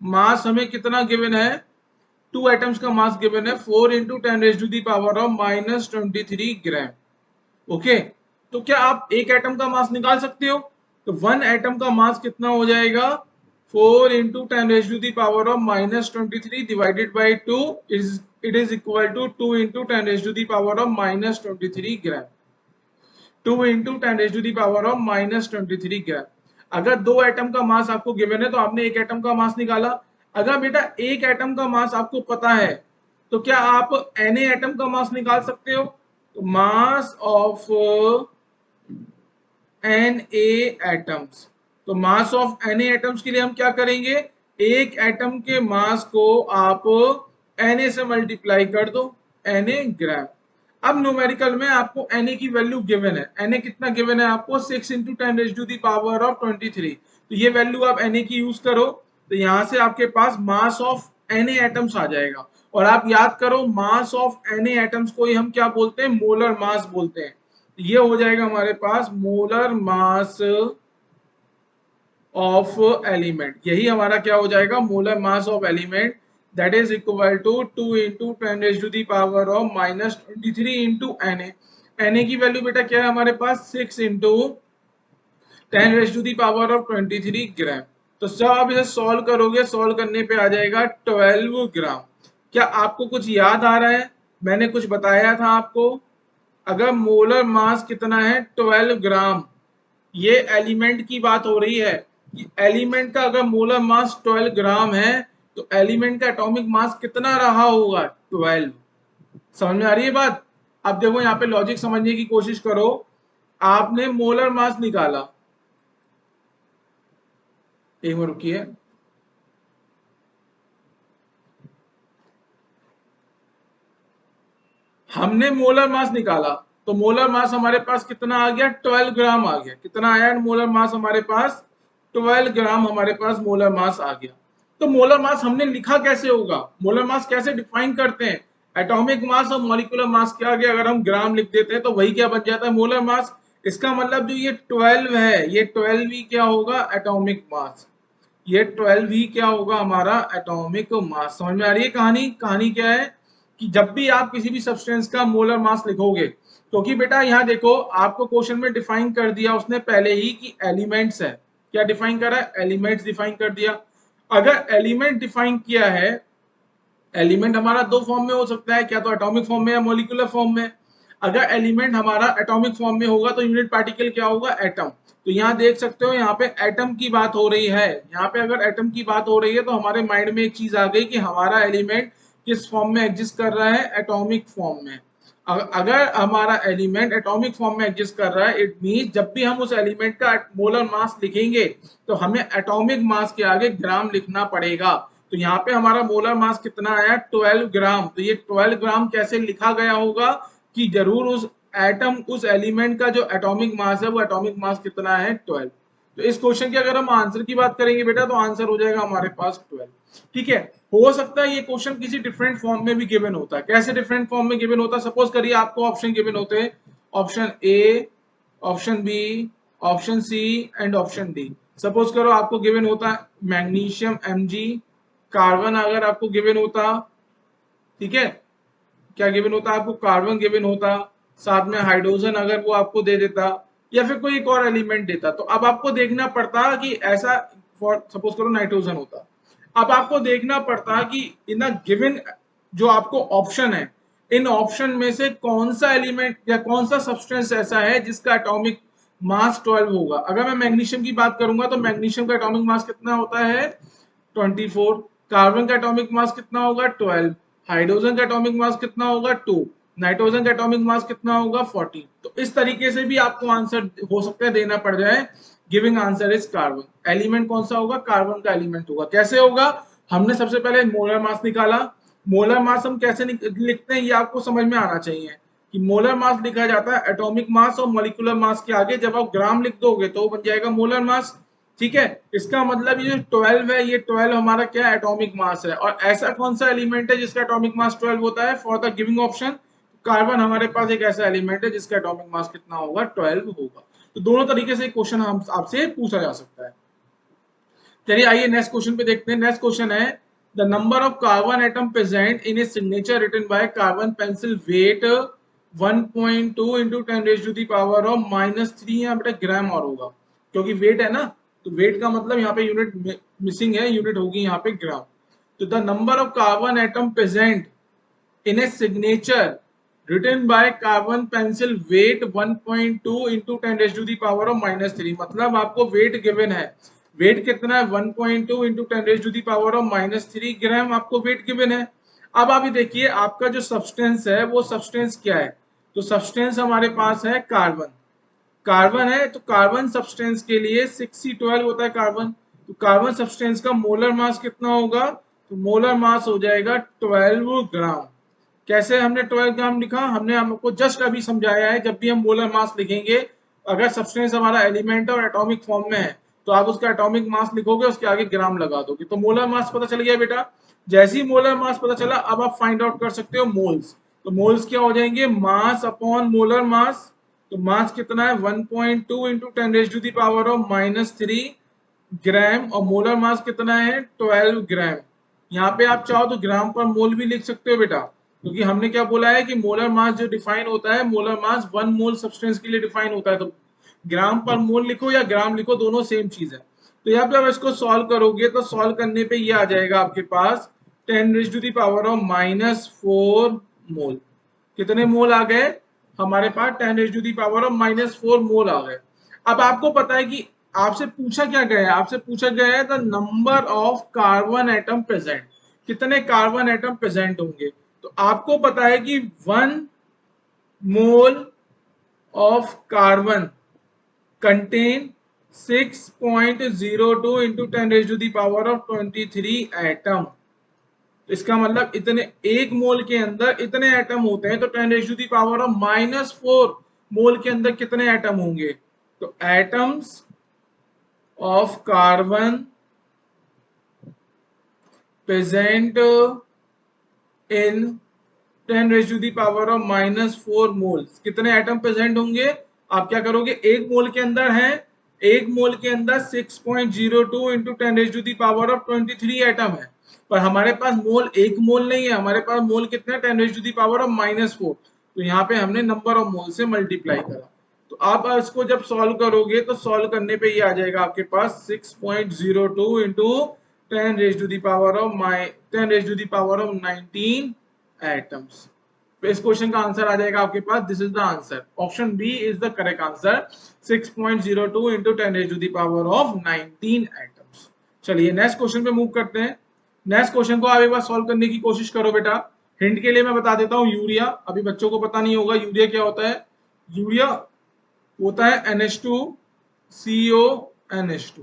मास हमें कितना गिवन है, टू एटम्स का मास गिवन है 4 into 10 raised to the power of minus 23 gram. Okay, तो क्या आप एक एटम का मास निकाल सकते हो, तो वन एटम का मास कितना हो जाएगा, 4 into 10 raised to the power of minus 23 divided by 2 is, it is equal to 2 into 10 raised to the power of minus 23 gram, 2 into 10 raised to the power of minus 23 ग्राम। अगर दो atom का मास आपको given है तो आपने एक atom का मास निकाला। अगर बेटा एक एटम का मास आपको पता है तो क्या आप Na एटम का मास निकाल सकते हो, तो मास ऑफ Na एटम्स, तो मास ऑफ Na एटम्स के लिए हम क्या करेंगे, एक एटम के मास को आप Na से मल्टीप्लाई कर दो, Na ग्राम। अब न्यूमेरिकल में आपको Na की वैल्यू गिवन है, Na कितना गिवन है आपको 6 इंटू 10⁻³ तो ये वैल्यू आप Na की यूज करो तो यहां से आपके पास मास ऑफ Na एटम्स आ जाएगा। और आप याद करो मास ऑफ Na एटम्स को ही हम क्या बोलते हैं, मोलर मास बोलते हैं। ये हो जाएगा हमारे पास मोलर मास ऑफ एलिमेंट, यही हमारा क्या हो जाएगा, molar mass of element, that is equal to 2 into 10⁻³ into Na। Na की वैल्यू बेटा क्या है हमारे पास 6 इंटू 10⁻23 ग्राम। तो सब आप इसे सॉल्व करोगे, सॉल्व करने पे आ जाएगा 12 ग्राम। क्या आपको कुछ याद आ रहा है, मैंने कुछ बताया था आपको, अगर मोलर मास कितना है 12 ग्राम, ये एलिमेंट की बात हो रही है कि एलिमेंट का अगर मोलर मास 12 ग्राम है तो एलिमेंट का एटॉमिक मास कितना रहा होगा, 12। समझ में आ रही है बात। अब देखो यहाँ पे लॉजिक समझने की कोशिश करो, आपने मोलर मास निकाला, एक मिनट रुकिए, हमने मोलर मास निकाला तो मोलर मास हमारे पास कितना आ गया, 12 ग्राम आ गया। कितना आया मोलर मास हमारे पास, 12 ग्राम हमारे पास मोलर मास आ गया। तो मोलर मास हमने लिखा कैसे होगा, मोलर मास कैसे डिफाइन करते हैं, एटॉमिक मास और मॉलिक्यूलर मास के आगे अगर हम ग्राम लिख देते हैं तो वही क्या बन जाता है, मोलर मास। इसका मतलब जो ये 12 है, ये 12 ही क्या होगा, एटॉमिक मास। ये 12 ही क्या होगा हमारा एटॉमिक मास। समझ में आ रही है कहानी, कहानी क्या है कि जब भी आप किसी भी सब्सटेंस का मोलर मास लिखोगे, क्योंकि बेटा यहाँ देखो आपको क्वेश्चन में डिफाइन कर दिया उसने पहले ही कि एलिमेंट्स है, क्या डिफाइन करा है, एलिमेंट्स डिफाइन कर दिया। अगर एलिमेंट डिफाइन किया है, एलिमेंट हमारा दो फॉर्म में हो सकता है, क्या तो एटॉमिक फॉर्म में या मॉलिक्यूलर फॉर्म में। अगर एलिमेंट हमारा एटॉमिक फॉर्म में होगा तो यूनिट पार्टिकल क्या होगा, एटम। तो यहाँ देख सकते हो यहाँ पे एटम की बात हो रही है, यहाँ पे अगर एटम की बात हो रही है तो हमारे माइंड में एक चीज आ गई कि हमारा एलिमेंट किस फॉर्म में एग्जिस्ट कर रहा है, एटॉमिक फॉर्म में। अगर हमारा एलिमेंट एटॉमिक फॉर्म में एग्जिस्ट कर रहा है, इट मीन जब भी हम उस एलिमेंट का मोलर मास लिखेंगे तो हमें एटॉमिक मास के आगे ग्राम लिखना पड़ेगा। तो यहाँ पे हमारा मोलर मास कितना आया, 12 ग्राम। तो ये 12 ग्राम कैसे लिखा गया होगा कि जरूर उस एटम, उस एलिमेंट का जो एटॉमिक मास है वो एटॉमिक मास कितना है, 12। तो इस क्वेश्चन की अगर हम आंसर की बात करेंगे बेटा तो आंसर हो जाएगा हमारे पास 12। ठीक है, हो सकता है ये क्वेश्चन किसी डिफरेंट फॉर्म में भी गिवन होता है। कैसे डिफरेंट फॉर्म में गिवन होता है, सपोज करिए आपको ऑप्शन गिवन होते हैं, option A, option B, option C and option D. Suppose करो आपको गिवन होता मैग्नीशियम Mg, कार्बन अगर आपको गिवन होता, ठीक है, क्या गिवन होता आपको, कार्बन गिवन होता, साथ में हाइड्रोजन अगर वो आपको दे देता या फिर कोई एक और एलिमेंट देता, तो अब आपको देखना पड़ता कि ऐसा, फॉर सपोज करो नाइट्रोजन होता, अब आपको देखना पड़ता कि इन गिवन जो आपको ऑप्शन है, इन ऑप्शन में से कौन सा एलिमेंट या कौन सा सब्सटेंस ऐसा है जिसका एटॉमिक मास 12 होगा। अगर मैं मैग्नीशियम की बात करूंगा तो मैग्नीशियम का एटॉमिक मास कितना होता है, 24। कार्बन का एटॉमिक मास कितना होगा, 12। हाइड्रोजन का एटॉमिक मास कितना होगा, 2। नाइट्रोजन का एटॉमिक मास कितना होगा, 14। तो इस तरीके से भी आपको आंसर हो सकता है देना पड़ जाए, giving answer is carbon. Element कौन सा होगा, कार्बन का एलिमेंट होगा। कैसे होगा, हमने सबसे पहले मोलर मास निकाला। मोलर मास हम कैसे लिखते हैं ये आपको समझ में आना चाहिए कि मोलर मास लिखा जाता है एटॉमिक मास और मॉलिक्यूलर मास के आगे जब आप ग्राम लिख दोगे तो बन जाएगा मोलर मास। ठीक है, इसका मतलब ये 12 है, ये 12 हमारा क्या एटॉमिक मास है। और ऐसा कौन सा एलिमेंट है जिसका एटॉमिक मास 12 होता है, for the giving option carbon हमारे पास एक ऐसा एलिमेंट है जिसका एटॉमिक मास कितना होगा, 12 होगा। तो दोनों तरीके से क्वेश्चन हम आपसे पूछा जा सकता है। चलिए आइए नेक्स्ट क्वेश्चन पे देखते हैं। नेक्स्ट क्वेश्चन है the number of carbon atom present in a signature written by carbon pencil weight 1.2 into 10⁻³ यहाँ बेटा ग्राम और होगा, क्योंकि वेट है ना, तो वेट का मतलब यहाँ पे यूनिट मिसिंग है, यूनिट होगी यहाँ पे ग्राम। तो the number of carbon atom present in a signature written by carbon pencil weight 1.2 into 10⁻³ मतलब आपको वेट गिवन है, वेट कितना है 1.2 into 10⁻³ ग्राम आपको वेट गिवन है। अब आप ये देखिए आपका जो सब्सटेंस है वो सब्सटेंस क्या है, तो सब्सटेंस हमारे पास है कार्बन। कार्बन है तो कार्बन सब्सटेंस के लिए 6C12 होता है कार्बन। तो कार्बन सब्सटेंस का मोलर मास कितना होगा, तो मोलर मास हो जाएगा 12 ग्राम। कैसे हमने 12 ग्राम लिखा, हमने आपको जस्ट अभी समझाया है। जब भी हम मोलर मास लिखेंगे, अगर सब्सटेंस हमारा एलिमेंट और एटॉमिक फॉर्म में है तो आप उसका एटॉमिक मास लिखोगे, उसके आगे ग्राम लगा दोगे, तो मोलर मास पता चल गया बेटा। जैसे ही मोलर मास पता चला, अब आप फाइंड आउट कर सकते हो मोल्स। तो मोल्स क्या हो जाएंगे, मास अपॉन मोलर मास। तो मास कितना है 1.2 इंटू 10⁻³ ग्राम, और मोलर मास कितना है 12 ग्राम। यहाँ पे आप चाहो तो ग्राम पर मोल भी लिख सकते हो बेटा, क्योंकि हमने क्या बोला है कि मोलर मास जो डिफाइन होता है, मोलर मास 1 मोल सब्सटेंस के लिए डिफाइन होता है। तो ग्राम पर मोल लिखो या ग्राम लिखो, दोनों सेम चीज है। तो यहाँ पे आप इसको सॉल्व करोगे तो सॉल्व करने पे ये आ जाएगा आपके पास 10⁻⁻⁴ मोल। कितने मोल आ गए हमारे पास, 10⁻⁻⁴ मोल आ गए। अब आपको पता है कि आपसे पूछा क्या गया है, आपसे पूछा गया है the number of carbon atom present, कितने कार्बन एटम प्रेजेंट होंगे। तो आपको पता है कि 1 mole of carbon contain 6.02 into 10⁻23 atom. इसका मतलब इतने, एक मोल के अंदर इतने एटम होते हैं, तो 10⁻⁻⁴ मोल के अंदर कितने एटम होंगे। तो atoms of carbon present in 10⁻⁻⁴ moles, कितने एटम प्रेजेंट होंगे। आप क्या करोगे, एक मोल के अंदर है, एक मोल के अंदर 6.02 इंटू 10⁻23 एटम है, पर हमारे पास मोल एक मोल नहीं है, हमारे पास मोल कितने 10⁻⁻⁴। तो यहाँ पे हमने नंबर ऑफ मोल से मल्टीप्लाई करा। तो आप इसको जब सॉल्व करोगे तो सॉल्व करने पे ये आ जाएगा आपके पास 6.02 इंटू 10⁻⁻19 एटम्स। तो इस क्वेश्चन का आंसर आ जाएगा आपके पास, this is the answer, option B is the correct answer, 6.02 into 10⁻⁻19 atoms. चलिए नेक्स्ट क्वेश्चन पे मूव करते हैं। नेक्स्ट क्वेश्चन को आप एक बार सॉल्व करने की कोशिश करो बेटा। हिंट के लिए मैं बता देता हूं, यूरिया, अभी बच्चों को पता नहीं होगा यूरिया क्या होता है। यूरिया होता है NH2CO NH2,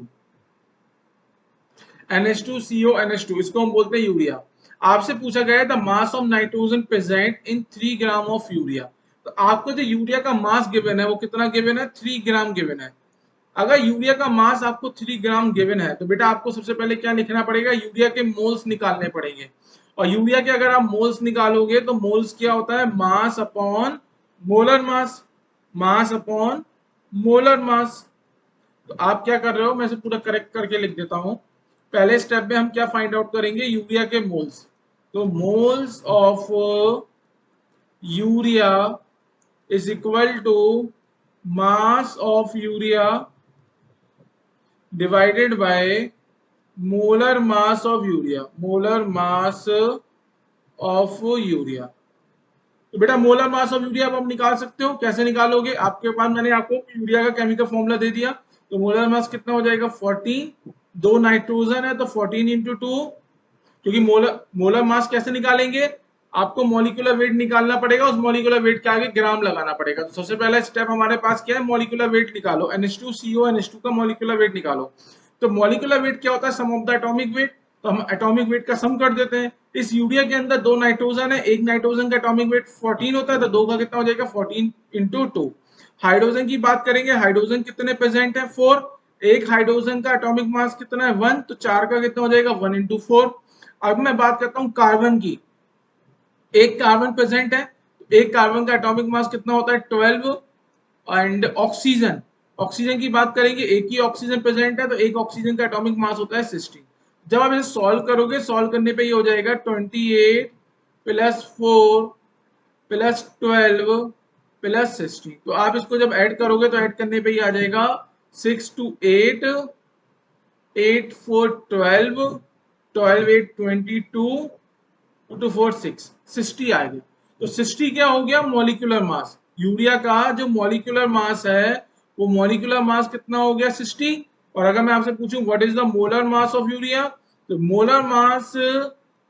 NH2CO NH2, इसको हम बोलते हैं यूरिया। आपसे पूछा गया है the mass of nitrogen present in 3 gram of urea. तो आपको जो यूरिया का मास गिवन है वो कितना गिवन है, 3 ग्राम गिवन है। अगर यूरिया का मास आपको 3 ग्राम गिवन है तो बेटा आपको सबसे पहले क्या लिखना पड़ेगा, यूरिया के मोल्स निकालने पड़ेंगे। और यूरिया के अगर आप मोल्स निकालोगे तो मोल्स क्या होता है, मास अपॉन मोलर मास, मास अपॉन मोलर मास। तो आप क्या कर रहे हो, मैं इसे पूरा करेक्ट करके लिख देता हूं। पहले स्टेप में हम क्या फाइंड आउट करेंगे, यूरिया के मोल्स। तो moles of urea is equal to mass of urea divided by molar mass of urea, molar mass of urea. तो बेटा मोलर मास ऑफ यूरिया आप निकाल सकते हो, कैसे निकालोगे, आपके पास मैंने आपको यूरिया का केमिकल फॉर्मूला दे दिया। तो मोलर मास कितना हो जाएगा 14, दो नाइट्रोजन है तो 14 इंटू 2, क्योंकि मोलर मास कैसे निकालेंगे, आपको मॉलिक्यूलर वेट निकालना पड़ेगा, उस मॉलिक्यूलर वेट के आगे ग्राम लगाना पड़ेगा। तो सबसे पहला स्टेप हमारे पास क्या है, मॉलिक्यूलर वेट निकालो, NH2CO NH2 का मॉलिक्यूलर वेट निकालो। तो मॉलिक्यूलर वेट क्या होता है, सम ऑफ द एटॉमिक वेट। तो हम एटॉमिक वेट का सम कर देते हैं। इस यूरिया के अंदर दो नाइट्रोजन है, एक नाइट्रोजन का एटॉमिक वेट 14 होता है, तो दो का कितना हो जाएगा 14 इंटू 2। हाइड्रोजन की बात करेंगे, हाइड्रोजन कितने प्रेजेंट है 4, एक हाइड्रोजन का एटॉमिक मास कितना है 1, तो 4 का कितना हो जाएगा 1 इंटू 4। अब मैं बात करता हूं कार्बन की, एक कार्बन प्रेजेंट है, एक कार्बन का एटॉमिक मास कितना होता है 12। एंड ऑक्सीजन, ऑक्सीजन की बात करेंगे, एक ही ऑक्सीजन प्रेजेंट है, तो एक ऑक्सीजन का एटॉमिक मास होता है 16। जब आप इसे सॉल्व करोगे, सॉल्व करने पे ये हो जाएगा 28 प्लस 4 प्लस 12 प्लस 16। तो आप इसको जब ऐड करोगे तो ऐड करने पे ये आ जाएगा 6 to 8, 8 4 12, 12 8 22, 2 to 4 6, 60 आ गया। तो 60 क्या हो गया, मॉलिक्यूलर मास। यूरिया का जो मॉलिक्यूलर मास है वो मॉलिक्यूलर मास कितना हो गया 60। और अगर मैं आपसे पूछूं what is the molar mass of urea, तो मोलर मास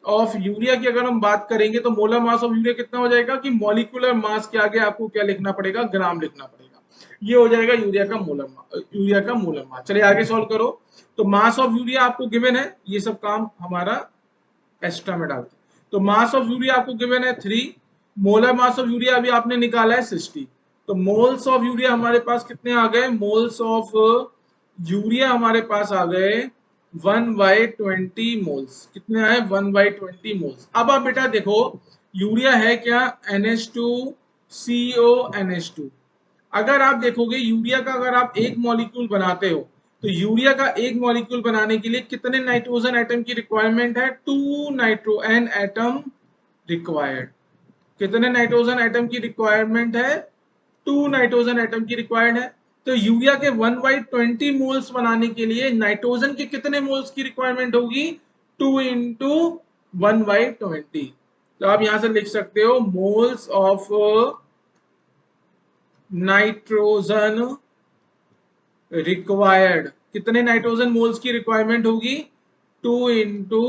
ऑफ यूरिया की अगर हम बात करेंगे तो मोलर मास ऑफ यूरिया कितना हो जाएगा, कि मॉलिक्यूलर मास के आगे आपको क्या लिखना पड़ेगा, ग्राम लिखना पड़ेगा। ये हो जाएगा यूरिया का मोलर मास, यूरिया का मोलर मास। चलिए आगे सॉल्व करो। तो मास ऑफ यूरिया आपको गिवन है, ये सब काम हमारा एक्स्ट्रा में डालते हैं। तो मास ऑफ यूरिया आपको गिवन है 3, मोलर मास ऑफ यूरिया अभी आपने निकाला है 60, तो मोल्स ऑफ यूरिया हमारे पास कितने आ गए, मोल्स ऑफ यूरिया हमारे पास आ गए 1/20 मोल्स। कितने आए, 1/20 मोल्स। अब आप बेटा देखो यूरिया है क्या, NH2CO NH2। अगर आप देखोगे यूरिया का अगर आप एक मॉलिक्यूल बनाते हो तो यूरिया का एक मॉलिक्यूल बनाने के लिए कितने नाइट्रोजन एटम की रिक्वायरमेंट है, 2 नाइट्रोजन एटम रिक्वायर्ड। कितने नाइट्रोजन एटम की रिक्वायरमेंट है, 2 नाइट्रोजन एटम की रिक्वायर्ड है। तो यूरिया के 1/20 मोल्स बनाने के लिए नाइट्रोजन के कितने मोल्स की रिक्वायरमेंट होगी, 2 इंटू 1/20। तो आप यहां से लिख सकते हो मोल्स ऑफ नाइट्रोजन रिक्वायर्ड। कितने नाइट्रोजन मोल्स की रिक्वायरमेंट होगी, 2 into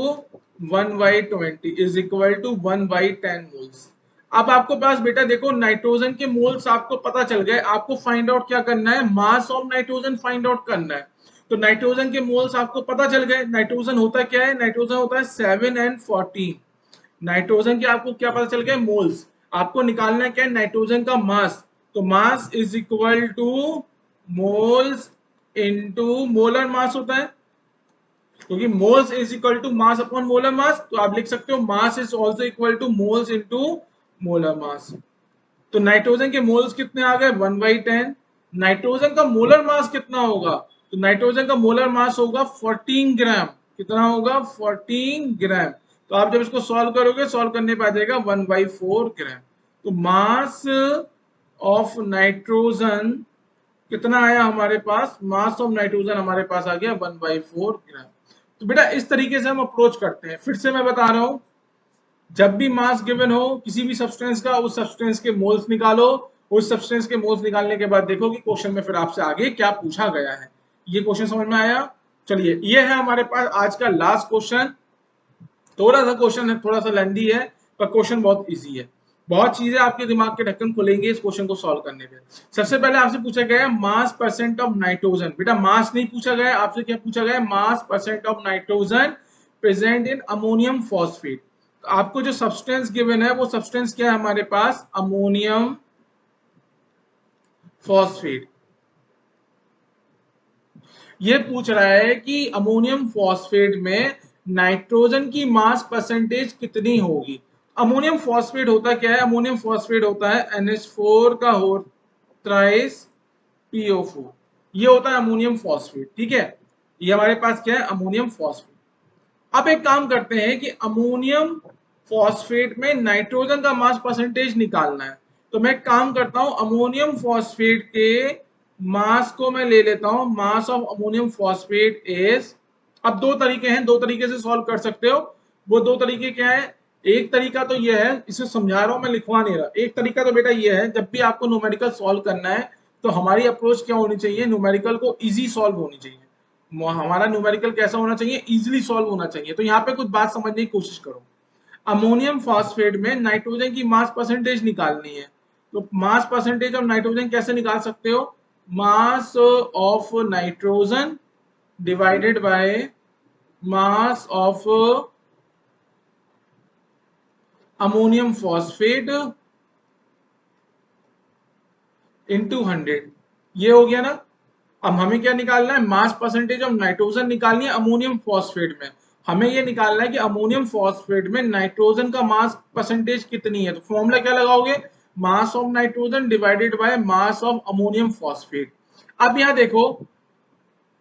1/20 is equal to 1/10 moles. अब आपको पास बेटा देखो नाइट्रोजन के मोल्स आपको पता चल गए, आपको फाइंड आउट क्या करना है, mass of nitrogen find out करना है। तो नाइट्रोजन के मोल्स आपको पता चल गए, नाइट्रोजन होता क्या है, नाइट्रोजन होता है 7 and 14। नाइट्रोजन के आपको क्या पता चल गया, मोल्स। आपको निकालना है क्या है, नाइट्रोजन का मास। तो mass is equal to moles into molar mass होता है, क्योंकि moles is equal to mass upon molar mass. तो आप लिख सकते हो mass is also equal to moles into molar mass. तो नाइट्रोजन के मोल्स कितने आ गए, 1/10। नाइट्रोजन का मोलर मास कितना होगा, तो नाइट्रोजन का मोलर मास होगा 14 ग्राम। कितना होगा, 14 ग्राम। तो आप जब इसको सॉल्व करोगे, सॉल्व करने पे आ जाएगा 1/4 ग्राम। तो मास ऑफ नाइट्रोजन कितना आया हमारे पास, मास ऑफ नाइट्रोजन हमारे पास आ गया 1/4 ग्राम। तो बेटा इस तरीके से हम अप्रोच करते हैं। फिर से मैं बता रहा हूं, जब भी मास गिवन हो किसी भी सब्सटेंस का, उस सब्सटेंस के मोल्स निकालो। उस सब्सटेंस के मोल्स निकालने के बाद देखो कि क्वेश्चन में फिर आपसे आगे क्या पूछा गया है। ये क्वेश्चन समझ में आया। चलिए ये है हमारे पास आज का लास्ट क्वेश्चन। थोड़ा सा क्वेश्चन है, थोड़ा सा लेंदी है, पर क्वेश्चन बहुत इजी है। बहुत चीजें आपके दिमाग के ढक्कन खुलेंगे इस क्वेश्चन को सॉल्व करने में। सबसे पहले आपसे पूछा गया है मास परसेंट ऑफ नाइट्रोजन। बेटा मास नहीं पूछा गया, आपसे क्या पूछा गया है, मास percent of nitrogen present in ammonium phosphate. तो आपको जो सब्सटेंस गिवन है वो सब्सटेंस क्या है हमारे पास, अमोनियम फॉस्फेट। ये पूछ रहा है कि अमोनियम फॉस्फेट में नाइट्रोजन की मास परसेंटेज कितनी होगी। अमोनियम फॉस्फेट होता क्या है, अमोनियम फॉस्फेट होता है NH4 का हो थ्राइस PO4। ये होता है अमोनियम फॉस्फेट, ठीक है। ये हमारे पास क्या है, अमोनियम फॉस्फेट। अब एक काम करते हैं कि अमोनियम फॉस्फेट में नाइट्रोजन का मास परसेंटेज निकालना है। तो मैं एक काम करता हूं, अमोनियम फॉस्फेट के मास को मैं ले लेता हूं, mass of ammonium phosphate is. अब दो तरीके हैं, दो तरीके से सॉल्व कर सकते हो। वो दो तरीके क्या है, एक तरीका तो ये है, इसे समझा रहा हूं मैं, लिखवा नहीं रहा। एक तरीका तो बेटा ये है, जब भी आपको न्यूमेरिकल सॉल्व करना है तो हमारी अप्रोच क्या होनी चाहिए, न्यूमेरिकल को इजी सॉल्व होनी चाहिए। हमारा न्यूमेरिकल कैसा होना चाहिए, इजीली सॉल्व होना चाहिए। तो यहाँ पे कुछ बात समझने की कोशिश करो। अमोनियम फॉस्फेट में नाइट्रोजन की मास परसेंटेज निकालनी है। तो मास परसेंटेज ऑफ नाइट्रोजन कैसे निकाल सकते हो, mass of nitrogen divided by mass of ammonium phosphate into 100। ये हो गया ना। अब हमें क्या निकालना है, मास परसेंटेज ऑफ नाइट्रोजन निकालनी है अमोनियम फॉस्फेट में। हमें ये निकालना है कि अमोनियम फॉस्फेट में नाइट्रोजन का मास परसेंटेज कितनी है। तो फॉर्मूला क्या लगाओगे, mass of nitrogen divided by mass of ammonium phosphate. अब यहाँ देखो,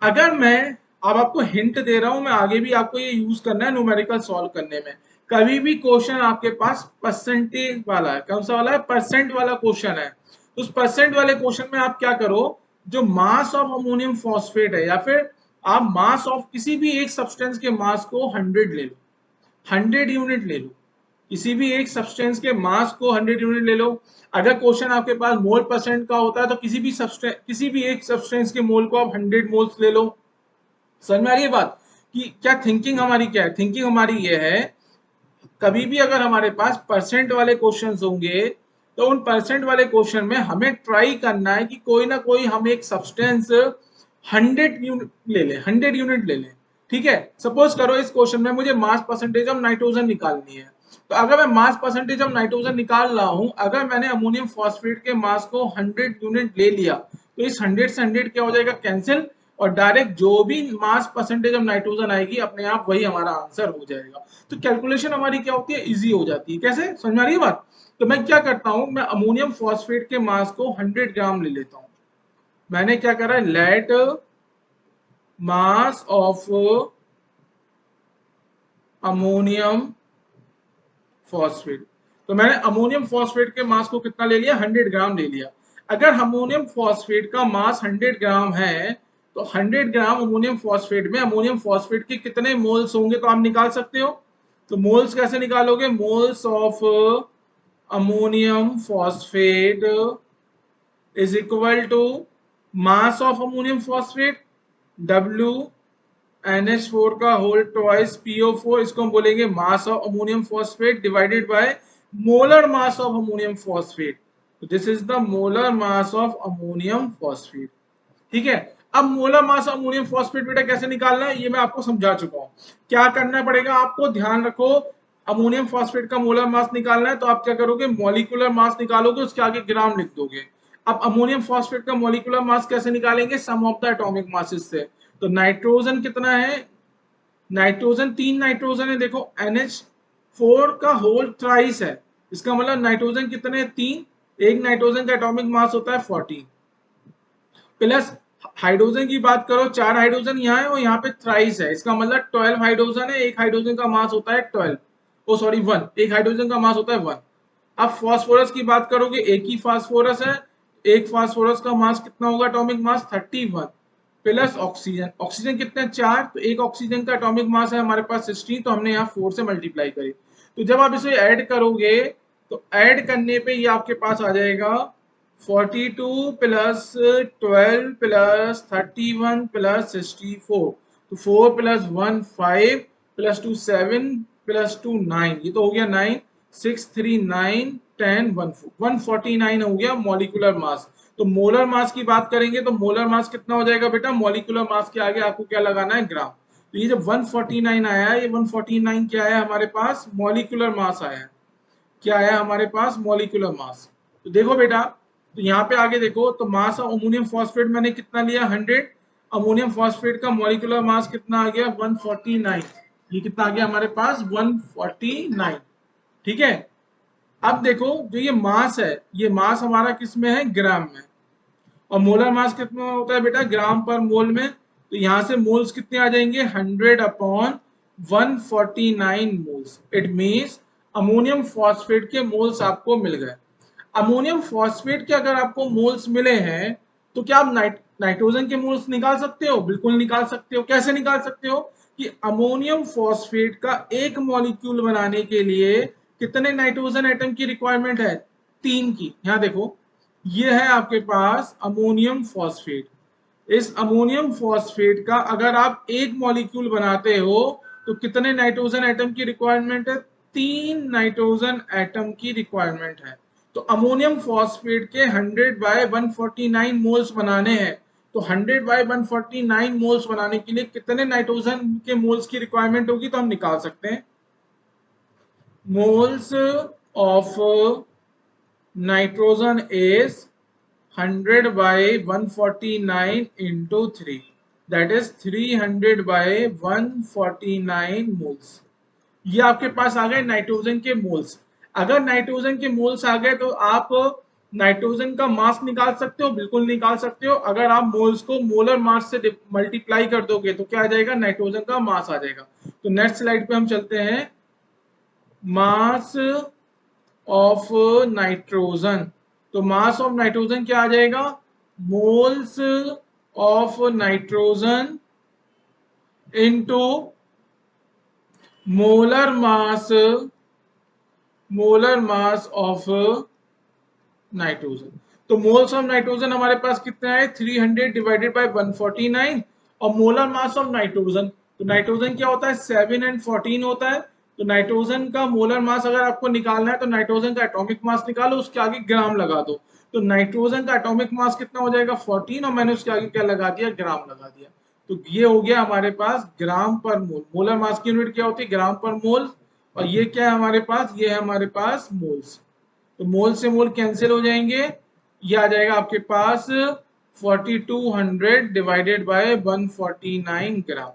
अगर मैं अब आपको हिंट दे रहा हूं, मैं आगे भी आपको ये यूज करना है न्यूमेरिकल सॉल्व करने में। कभी भी क्वेश्चन आपके पास परसेंटेज वाला है, कौन सा वाला है, परसेंट वाला क्वेश्चन है। उस परसेंट वाले क्वेश्चन में आप क्या करो, जो मास ऑफ अमोनियम फॉस्फेट है, या फिर आप मास ऑफ किसी भी एक सब्सटेंस के मास को 100 ले लो, 100 यूनिट ले लो। किसी भी एक सब्सटेंस के मास को 100 यूनिट ले लो। अगर क्वेश्चन आपके पास मोल परसेंट का होता है तो किसी भी एक सब्सटेंस के मोल को आप 100 मोल्स ले लो। समझ में आ रही है बात, कि क्या थिंकिंग हमारी क्या है, थिंकिंग हमारी ये है, कभी भी अगर हमारे पास परसेंट वाले क्वेश्चंस होंगे तो उन परसेंट वाले क्वेश्चन में हमें ट्राई करना है कि कोई ना कोई हम एक सब्सटेंस 100 यूनिट ले लें, 100 यूनिट ले लें। ठीक है, सपोज करो इस क्वेश्चन में मुझे मास परसेंटेज ऑफ नाइट्रोजन निकालनी है। तो अगर मैं मास परसेंटेज ऑफ नाइट्रोजन निकाल रहा हूं, अगर मैंने अमोनियम फॉस्फेट के मास को 100 यूनिट ले लिया तो इस 100 से 100 क्या हो जाएगा, कैंसिल, और डायरेक्ट जो भी मास परसेंटेज ऑफ नाइट्रोजन आएगी अपने आप वही हमारा आंसर हो जाएगा। तो कैलकुलेशन हमारी क्या होती है, इजी हो जाती है। कैसे, समझ में आ रही है बात? तो मैं क्या करता हूं, मैं अमोनियम फॉस्फेट के मास को 100 ग्राम ले लेता हूं। मैंने क्या करा है, let mass of ammonium phosphate, तो मैंने अमोनियम फॉस्फेट के मास को कितना ले लिया, 100 ग्राम ले लिया। अगर अमोनियम फॉस्फेट का मास 100 ग्राम है तो 100 ग्राम अमोनियम फॉस्फेट में अमोनियम फॉस्फेट के कितने मोल्स होंगे, तो आप निकाल सकते हो। तो मोल्स कैसे निकालोगे, moles of ammonium phosphate is equal to mass of ammonium phosphate W NH4 का होल ट्वाइस PO4, इसको हम बोलेंगे mass of ammonium phosphate divided by molar mass of ammonium phosphate. This is the molar mass of ammonium phosphate. ठीक है, अब molar mass ammonium phosphate बेटा कैसे निकालना है ये मैं आपको समझा चुका हूं। क्या करना पड़ेगा आपको, ध्यान रखो, अमोनियम फॉस्फेट का मोलर मास निकालना है तो आप क्या करोगे, मॉलिक्यूलर मास निकालोगे, उसके आगे ग्राम लिख दोगे। अब अमोनियम फॉस्फेट का मॉलिक्यूलर मास कैसे निकालेंगे, सम ऑफ द एटॉमिक मासेस से। तो नाइट्रोजन कितना है, नाइट्रोजन 3 नाइट्रोजन है, देखो NH4 का होल ट्राइस है, इसका मतलब नाइट्रोजन कितने, 3। एक नाइट्रोजन का एटॉमिक मास होता है 40, प्लस हाइड्रोजन की बात करो, 4 हाइड्रोजन यहाँ है और यहाँ पे थ्राइस है, इसका मतलब 12 हाइड्रोजन है, एक हाइड्रोजन का मास होता है 12, ओ सॉरी 1, एक हाइड्रोजन का मास होता है 1। अब फास्फोरस की बात करोगे, एक ही फास्फोरस है, एक फास्फोरस का मास कितना होगा, atomic mass 31, plus oxygen, oxygen कितने, 4, तो एक ऑक्सीजन का एटॉमिक मास है हमारे पास 16, तो हमने यहाँ 4 से मल्टीप्लाई करी। तो जब आप इसे ऐड करोगे तो ऐड करने पे ये आपके पास आ जाएगा 42 प्लस 12 प्लस 31 प्लस 64, तो 4 प्लस 1 5 प्लस 2 7 प्लस 2 9, ये तो हो गया 9, 6 3 9 10 149 हो गया मॉलिक्यूलर मास। तो मोलर मास की बात करेंगे तो मोलर मास कितना हो जाएगा बेटा, मॉलिक्यूलर मास के आगे आपको क्या लगाना है, ग्राम। तो ये जो 149 आया है, ये 149 क्या आया हमारे पास, मॉलिक्यूलर मास आया है। क्या आया हमारे पास, मॉलिक्यूलर मास। तो देखो बेटा, तो यहाँ पे आगे देखो, तो मास ऑफ अमोनियम फॉस्फेट मैंने कितना लिया, 100, अमोनियम फॉस्फेट का मॉलिक्यूलर मास कितना आ गया, 149, ये कितना आ गया हमारे पास, 149। ठीक है, अब देखो जो ये मास है, ये मास हमारा किस में है, ग्राम में, और मोलर मास कितना होता है बेटा, ग्राम पर मोल में। तो यहां से मोल्स कितने आ जाएंगे, 100/149 moles. It means ammonium phosphate के मोल्स आपको मिल गए। अमोनियम फॉस्फेट के अगर आपको मोल्स मिले हैं तो क्या आप नाइट्रोजन के मोल्स निकाल सकते हो, बिल्कुल निकाल सकते हो। कैसे निकाल सकते हो, कि अमोनियम फॉस्फेट का एक मॉलिक्यूल बनाने के लिए कितने नाइट्रोजन एटम की रिक्वायरमेंट है, 3 की। यहां देखो, ये है आपके पास अमोनियम फॉस्फेट। इस अमोनियम फॉस्फेट का अगर आप एक मॉलिक्यूल बनाते हो तो कितने नाइट्रोजन एटम की रिक्वायरमेंट है, 3 नाइट्रोजन एटम की रिक्वायरमेंट है। तो अमोनियम फॉस्फेट के 100/149 मोल्स बनाने हैं, तो 100/149 मोल्स बनाने के लिए कितने नाइट्रोजन के मोल्स की रिक्वायरमेंट होगी, तो हम निकाल सकते हैं। Moles of nitrogen is 100/149 into 3, that is 300/149 moles। ये आपके पास आ गए नाइट्रोजन के मोल्स। अगर नाइट्रोजन के मोल्स आ गए तो आप नाइट्रोजन का मास निकाल सकते हो, बिल्कुल निकाल सकते हो। अगर आप मोल्स को मोलर मास से मल्टीप्लाई कर दोगे तो क्या आ जाएगा, नाइट्रोजन का मास आ जाएगा। तो नेक्स्ट स्लाइड पे हम चलते हैं, मास ऑफ नाइट्रोजन। तो मास ऑफ नाइट्रोजन क्या आ जाएगा, moles of nitrogen into molar mass, molar mass of nitrogen. तो मोल्स ऑफ नाइट्रोजन हमारे पास कितना है, 300/149, और मोलर मास ऑफ नाइट्रोजन, तो नाइट्रोजन क्या होता है, 7 और 14 होता है। तो नाइट्रोजन का मोलर मास अगर आपको निकालना है तो नाइट्रोजन का एटॉमिक मास निकालो, उसके आगे ग्राम लगा दो। तो नाइट्रोजन का एटॉमिक मास कितना हो जाएगा, 14, और मैंने उसके आगे क्या लगा दिया, ग्राम लगा दिया। तो ये हो गया हमारे पास ग्राम पर मोल। मोलर मास की यूनिट क्या होती है, ग्राम पर मोल। और ये क्या है हमारे पास, ये है हमारे पास मोल्स। तो मोल से मोल कैंसिल हो जाएंगे, ये आ जाएगा आपके पास 4200 डिवाइडेड बाय 149 ग्राम।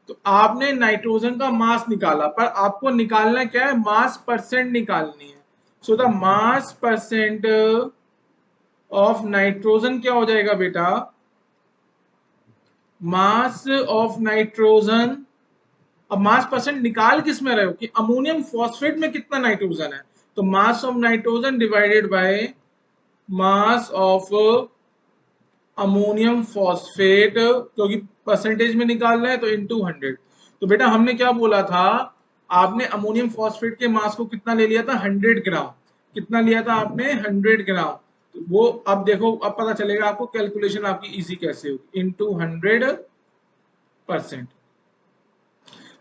तो आपने नाइट्रोजन का मास निकाला, पर आपको निकालना क्या है, मास परसेंट निकालनी है। So the mass percent of nitrogen क्या हो जाएगा बेटा, मास ऑफ नाइट्रोजन। अब मास परसेंट निकाल किस में रहे हो कि अमोनियम फॉस्फेट में कितना नाइट्रोजन है, तो mass of nitrogen divided by mass of ammonium phosphate, क्योंकि परसेंटेज में निकालना है तो इनटू 100। तो बेटा हमने क्या बोला था, आपने अमोनियम फॉस्फेट के मास को कितना ले लिया था, 100 ग्राम। कितना लिया था आपने, 100 ग्राम। तो वो अब देखो, अब पता चलेगा आपको कैलकुलेशन आपकी इजी कैसे होगी, इनटू 100%।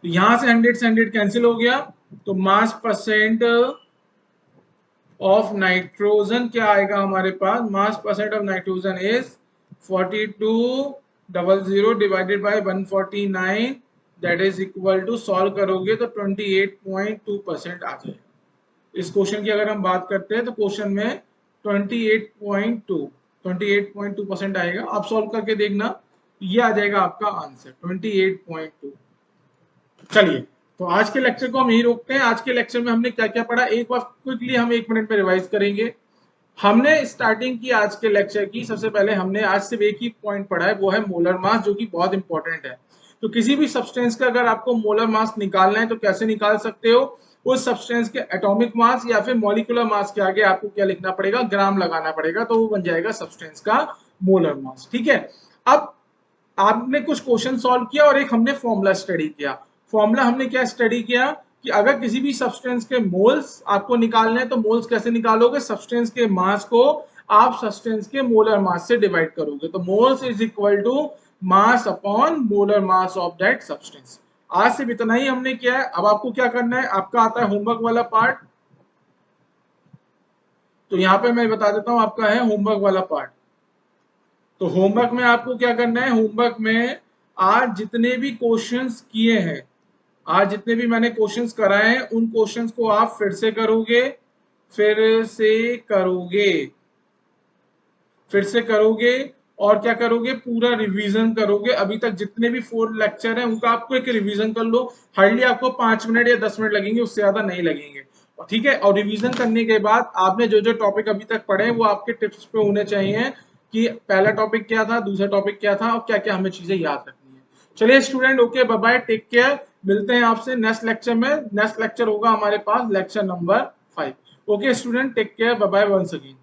तो यहां से 100 से 100 कैंसिल हो गया, तो मास परसेंट ऑफ नाइट्रोजन क्या आएगा हमारे पास, mass percent of nitrogen is 4200 divided by 149, that is equal to, solve करोगे तो 28.2% आ जाएगा। इस क्वेश्चन की अगर हम बात करते हैं तो क्वेश्चन में 28.2% आएगा। आप सॉल्व करके देखना, ये आ जाएगा आपका आंसर 28.2। चलिए, तो आज के लेक्चर को हम यही रोकते हैं। आज के लेक्चर में हमने क्या क्या पढ़ा, एक बार क्विकली हम 1 मिनट में रिवाइज करेंगे। हमने स्टार्टिंग की आज के लेक्चर की, सबसे पहले हमने आज सिर्फ एक ही पॉइंट पढ़ा है, वो है मोलर मास, जो कि बहुत इंपॉर्टेंट है। तो किसी भी सब्सटेंस का अगर आपको मोलर मास निकालना है तो कैसे निकाल सकते हो, उस सब्सटेंस के एटॉमिक मास या फिर मॉलिक्यूलर मास के आगे आपको क्या लिखना पड़ेगा, ग्राम लगाना पड़ेगा, तो वो बन जाएगा सब्सटेंस का मोलर मास। ठीक है, अब आपने कुछ क्वेश्चन सॉल्व किया और एक हमने फॉर्मूला स्टडी किया। फॉर्मूला हमने क्या स्टडी किया कि अगर किसी भी सब्सटेंस के मोल्स आपको निकालने हैं तो मोल्स कैसे निकालोगे, सब्सटेंस के मास को आप सब्सटेंस के मोलर मास से डिवाइड करोगे, तो moles is equal to mass upon molar mass of that substance. आज सिर्फ इतना ही हमने किया है। अब आपको क्या करना है, आपका आता है होमवर्क वाला पार्ट। तो यहां पे मैं बता देता हूं, आपका है होमवर्क वाला पार्ट। तो होमवर्क में आपको क्या करना है, होमवर्क में आज जितने भी क्वेश्चंस किए हैं, आज जितने भी मैंने क्वेश्चंस कराए हैं, उन क्वेश्चंस को आप फिर से करोगे, फिर से करोगे। और क्या करोगे, पूरा रिवीजन करोगे। अभी तक जितने भी 4 लेक्चर हैं उनका आपको एक रिवीजन कर लो। हार्डली आपको 5 मिनट या 10 मिनट लगेंगे, उससे ज्यादा नहीं लगेंगे। ठीक है, और रिवीजन करने के बाद आपने जो जो टॉपिक अभी तक पढ़े वो आपके टिप्स पे होने चाहिए कि पहला टॉपिक क्या था, दूसरा टॉपिक क्या था, और क्या क्या हमें चीजें याद रखनी है। चलिए student, okay, bye bye, take care. मिलते हैं आपसे नेक्स्ट लेक्चर में। नेक्स्ट लेक्चर होगा हमारे पास lecture number 5। Okay student, take care, bye bye once again.